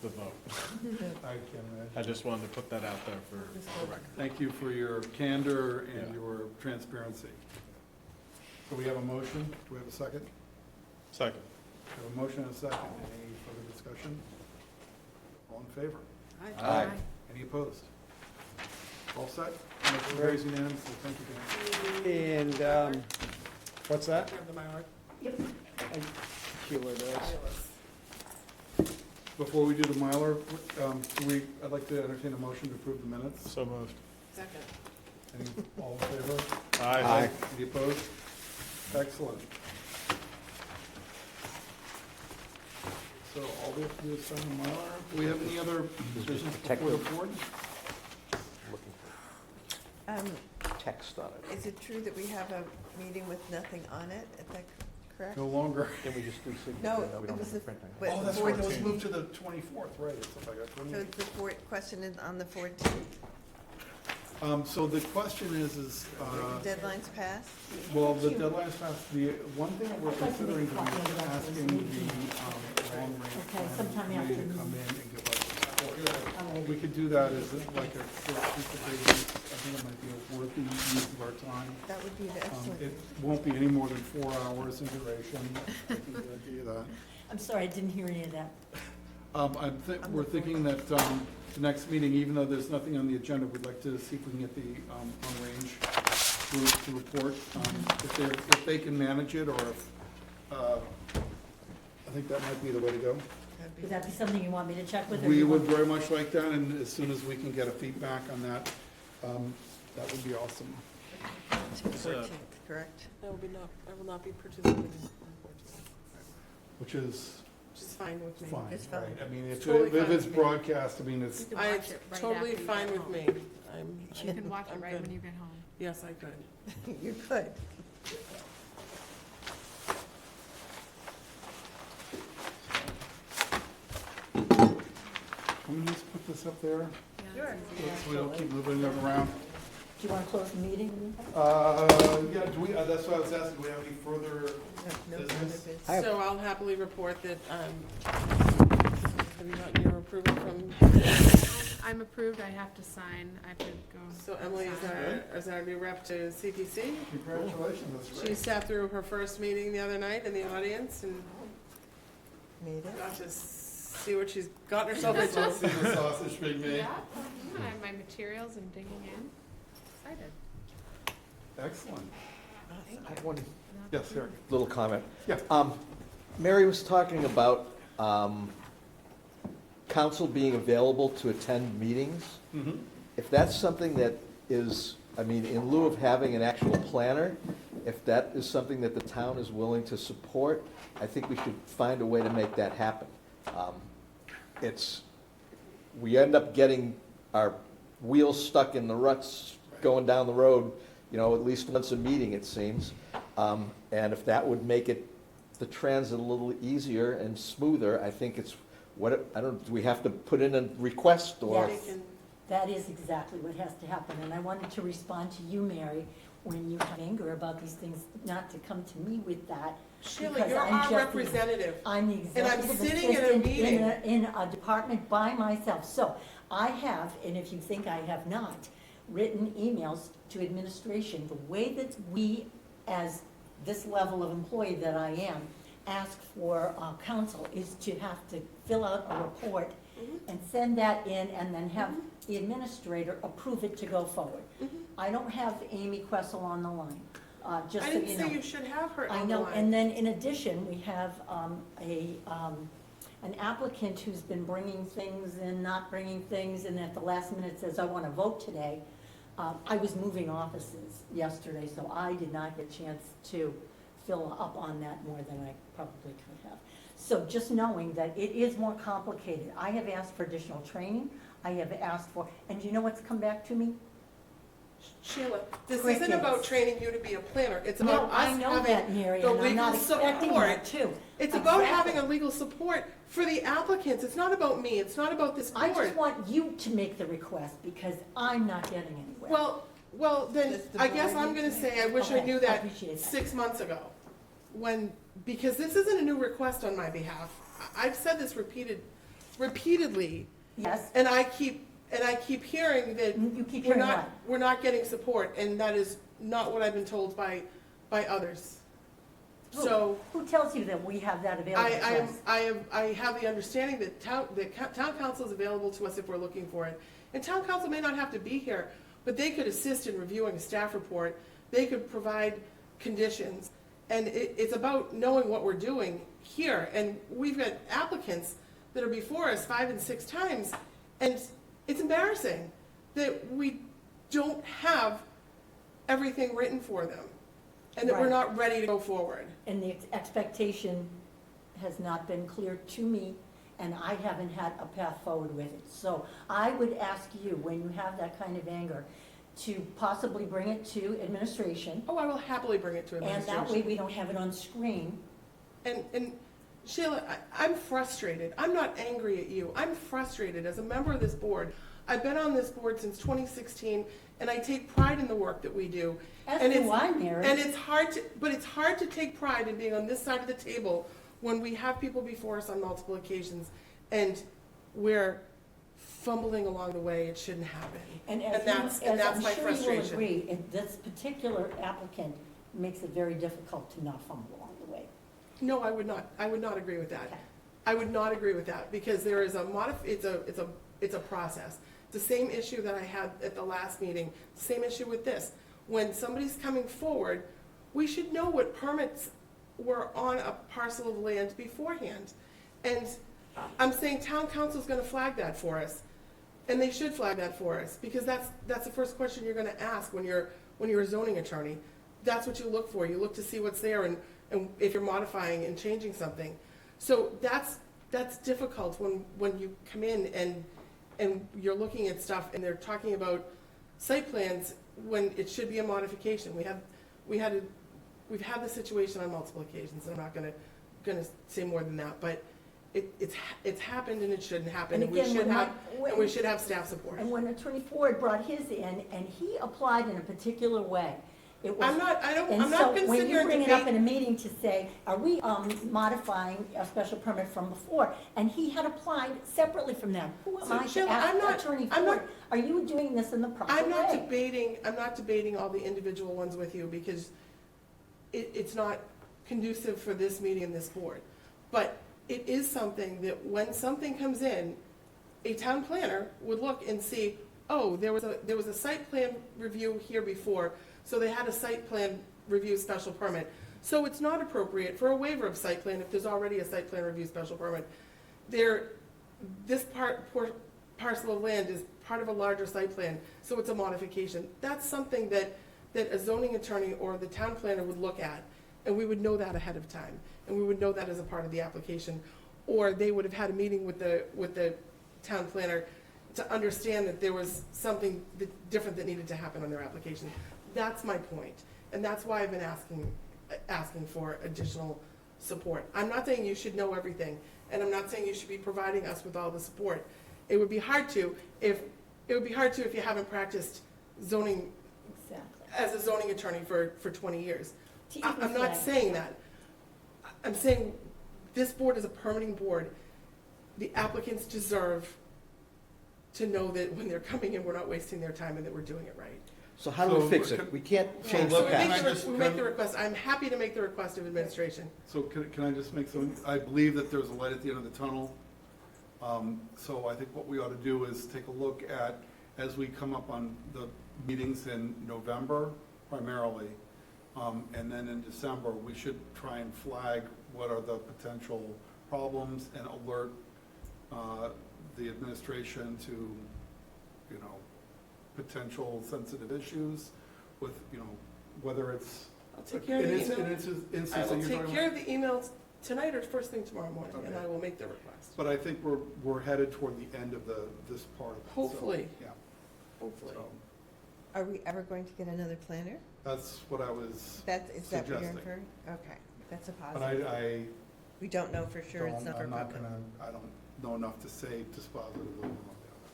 the vote. I can imagine. I just wanted to put that out there for the record. Thank you for your candor and Yeah. your transparency. So we have a motion. Do we have a second? Second. We have a motion and a second. Any further discussion? All in favor? Aye. Any opposed? All set? Motion carries unanimously. Thank you, Dan. And, what's that? Have the Mylar. Sheila does. Before we do the Mylar, I'd like to entertain a motion to approve the minutes. So moved. Second. All in favor? Aye. Any opposed? Excellent. So all we have to do is sign the Mylar. Do we have any other business before the board? Text on it. Is it true that we have a meeting with nothing on it? Is that correct? No longer. Can we just do signature? No, We it don't was have the, to print anything. but Oh, the that's right. It was 14th. moved to the 24th, right? It's like I So couldn't. the question is on the 14th. So the question is, Deadlines passed? well, the deadline's passed. The one thing that we're considering is asking the long-range Okay, planning sometime committee to afternoon. come in and give us a All right. We could do that as like a short piece of paper. I think it might be a worthy use of our time. That would be excellent. It won't be any more than 4 hours in duration. I can guarantee you that. I'm sorry, I didn't hear any of that. We're thinking that the next meeting, even though there's nothing on the agenda, we'd like to see if we can get the long-range group to report, if they can manage it, or if, I think that might be the way to go. Would that be something you want me to check with? or We you would want- very much like that, and as soon as we can get a feedback on that, that would be awesome. Fourteenth, correct? I will not be participating, unfortunately, Which is which is fine with me. fine, It's fine. right? I mean, It's if totally if fine it's with me. broadcast, I mean, it's, You can I, watch it's it right totally after you fine get with home. me. You can watch I'm it right good. when you get home. Yes, I could. You could. can we just put this up there? Sure. So we don't keep moving it around. Do you want to close the meeting? Yeah, do we, that's what I was asking, do we have any further No further business? business. So I'll happily report that, have you gotten your approval from, I'm approved, I have to sign, I have to go. so Emily is our new rep to CPC? Congratulations, that's She great. sat through her first meeting the other night in the audience and Made it? got to see what she's gotten herself into. See the sausage being made. Yeah, I have my materials and digging in. Excited. Excellent. I have one Yes, Eric. little comment. Yeah. Mary was talking about council being available to attend meetings. Mhm. If that's something that is, I mean, in lieu of having an actual planner, if that is something that the town is willing to support, I think we should find a way to make that happen. We end up getting our wheels stuck in the ruts going down the road, you know, at least once a meeting, it seems. And if that would make the transit a little easier and smoother, I think it's, do we have to put in a request or? Yes, that is exactly what has to happen. And I wanted to respond to you, Mary, when you have anger about these things, not to come to me with that. Sheila, because you're I'm our just the- representative. I'm the And I'm executive sitting in a assistant meeting. in a department by myself. So I have, and if you think I have not, written emails to administration. The way that we, as this level of employee that I am, ask for counsel is to have to fill out a report and send that in and then have the administrator approve it to go forward. I don't have Amy Questle on the line, just I so didn't you know. say you should have her I on the know, line. and then in addition, we have an applicant who's been bringing things and not bringing things, and at the last minute says, I want to vote today. I was moving offices yesterday, so I did not get a chance to fill up on that more than I probably could have. So just knowing that it is more complicated. I have asked for additional training. I have asked for, and you know what's come back to me? Sheila, this Crickets. isn't about training you to be a planner. It's No, about I us know that, having Mary, the and I'm not legal expecting that support. too. It's about Exactly. having a legal support for the applicants. It's not about me. It's not about this I board. just want you to make the request because I'm not getting anywhere. Well, then, Does the I guess board I'm need gonna to say I wish I Okay, knew I that appreciate that. 6 months ago. Because this isn't a new request on my behalf. I've said this repeatedly, Yes, and I keep hearing that you keep we're hearing what? we're not getting support, and that is not what I've been told by others. So, Who tells you that we have that available to us? I have the understanding that town council is available to us if we're looking for it. And town council may not have to be here, but they could assist in reviewing a staff report. They could provide conditions. And it's about knowing what we're doing here. And we've got applicants that are before us 5 and 6 times. And it's embarrassing that we don't have everything written for them. And that we're Right. not ready to go forward. And the expectation has not been clear to me, and I haven't had a path forward with it. So I would ask you, when you have that kind of anger, to possibly bring it to administration, Oh, I will happily bring it to and administration. that way we don't have it on screen. And Sheila, I'm frustrated. I'm not angry at you. I'm frustrated as a member of this board. I've been on this board since 2016, and I take pride in the work that we do. As And do it's- I, Mary. And it's hard to, but it's hard to take pride in being on this side of the table when we have people before us on multiple occasions, and we're fumbling along the way. It shouldn't happen. And that's as that's I'm my sure you will frustration. agree, this particular applicant makes it very difficult to not fumble along the way. No, I would not agree with that. Okay. I would not agree with that, because there is it's a process. The same issue that I had at the last meeting, same issue with this. When somebody's coming forward, we should know what permits were on a parcel of land beforehand. And I'm saying town council's gonna flag that for us, and they should flag that for us, because that's the first question you're gonna ask when you're a zoning attorney. That's what you look for. You look to see what's there and if you're modifying and changing something. So that's difficult when you come in and you're looking at stuff and they're talking about site plans when it should be a modification. We've had the situation on multiple occasions, and I'm not gonna say more than that, but it's happened and it shouldn't happen, and we should have staff support. And when Attorney Ford brought his in, and he applied in a particular way, it was. I'm not And gonna so sit when here you and bring it up debate. in a meeting to say, are we modifying a special permit from before? And he had applied separately from that. Who am So, I to Sheila, ask Attorney I'm Ford, not- are you doing this in the proper way? I'm not debating all the individual ones with you, because it's not conducive for this meeting and this board. But it is something that when something comes in, a town planner would look and see, oh, there was a site plan review here before, so they had a site plan review special permit. So it's not appropriate for a waiver of site plan if there's already a site plan review special permit. This parcel of land is part of a larger site plan, so it's a modification. That's something that a zoning attorney or the town planner would look at, and we would know that ahead of time, and we would know that as a part of the application. Or they would have had a meeting with the town planner to understand that there was something different that needed to happen on their application. That's my point, and that's why I've been asking for additional support. I'm not saying you should know everything, and I'm not saying you should be providing us with all the support. It would be hard to if you haven't practiced zoning Exactly. as a zoning attorney for 20 years. To I'm even not flag. saying that. I'm saying this board is a permitting board. The applicants deserve to know that when they're coming in, we're not wasting their time and that we're doing it right. So how do we fix it? We can't change So the we past. make the request. I'm happy to make the request of administration. So can I just make some, I believe that there's a light at the end of the tunnel. So I think what we ought to do is take a look at, as we come up on the meetings in November primarily, and then in December, we should try and flag what are the potential problems and alert the administration to, potential sensitive issues with, whether it's. I'll take care of the email. Instance I that will you're take talking care about. of the emails tonight or first thing tomorrow morning, and Okay. I will make the request. But I think we're headed toward the end of this part of it. so, Hopefully. Yeah, Hopefully. so Are we ever going to get another planner? that's what I was Is that what you're suggesting. inferring? Okay, that's a But positive. I We don't know for sure, it's don't, not I'm not public. I don't know enough to say dispositively one or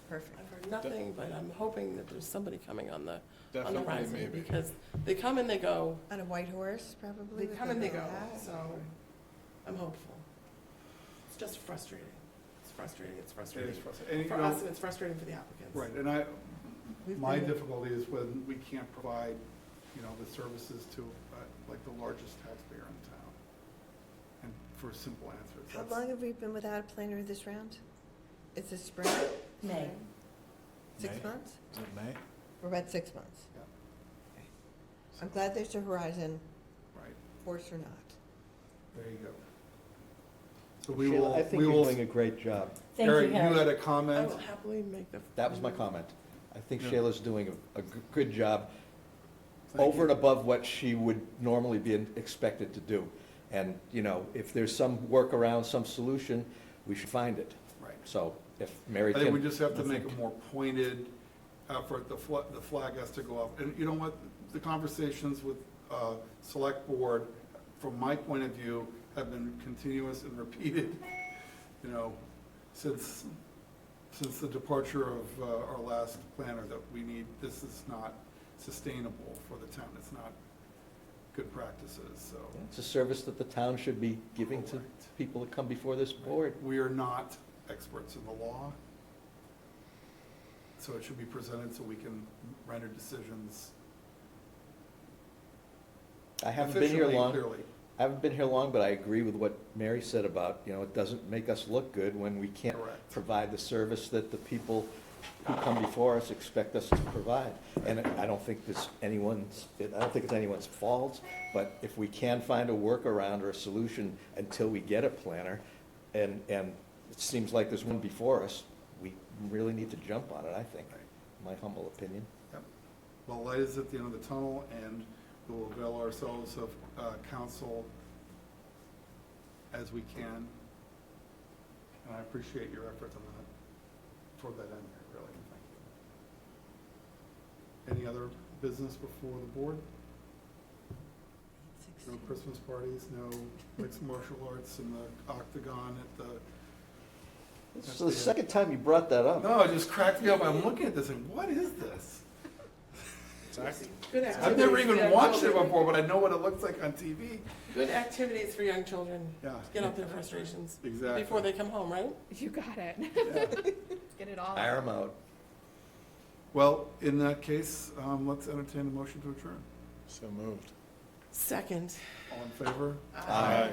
Perfect. I've heard nothing, but I'm hoping that there's somebody coming on the Definitely, horizon, maybe. because they come and they go. On a white horse, probably? They with come a and they little go, hat? so I'm hopeful. It's just frustrating. It's frustrating, it's the other. It frustrating is frustrating. And, for us, and it's frustrating for the applicants. Right, and We've my been- difficulty is when we can't provide, the services to, like, the largest taxpayer in town. And for simple answers. How That's- long have we been without a planner this round? Is this spring? May. 6 May. months? Is it May? We're about 6 months. Yeah. Okay. I'm glad there's a horizon, Right, horse or not. there you go. So we Sheila, will, I think we you're will. doing a great job. Thank you, Eric, you Harry. had a I comment? will happily make the. That was my comment. I think Yeah. Sheila's doing a good job, Thank over you. and above what she would normally be expected to do. And, if there's some workaround, some solution, we should find it. Right. So if Mary I can. think we just have to make a more pointed effort. The flag has to go up. And you know what? The conversations with Select Board, from my point of view, have been continuous and repeated, since since the departure of our last planner, that this is not sustainable for the town. It's not good practices, so. It's a service that the town should be giving to people that come before this board. We are not experts in the law, so it should be presented so we can render decisions I haven't been here efficiently and long. clearly. I haven't been here long, but I agree with what Mary said about, it doesn't make us look good when we can't Correct. provide the service that the people who come before us expect us to provide. And I don't think it's anyone's fault, but if we can find a workaround or a solution until we get a planner, and it seems like there's one before us, we really need to jump on it, I think, my humble opinion. Yep. Well, light is at the end of the tunnel, and we'll avail ourselves of counsel as we can. And I appreciate your efforts on that, toward that end, really, thank you. Any other business before the board? No Christmas parties, no mixed martial arts in the octagon at the... It's the second time you brought that up. No, it just cracked me up. I'm looking at this and, what is this? Good I've activities never for even young watched it children. before, but I know what it looks like on TV. Good activities for young children. Yeah. Get out their frustrations. Exactly. Before they come home, right? You got it. Yeah. Get it all Hire 'em out. Well, in that case, let's entertain a motion to adjourn. So moved. Second. All in favor? Aye.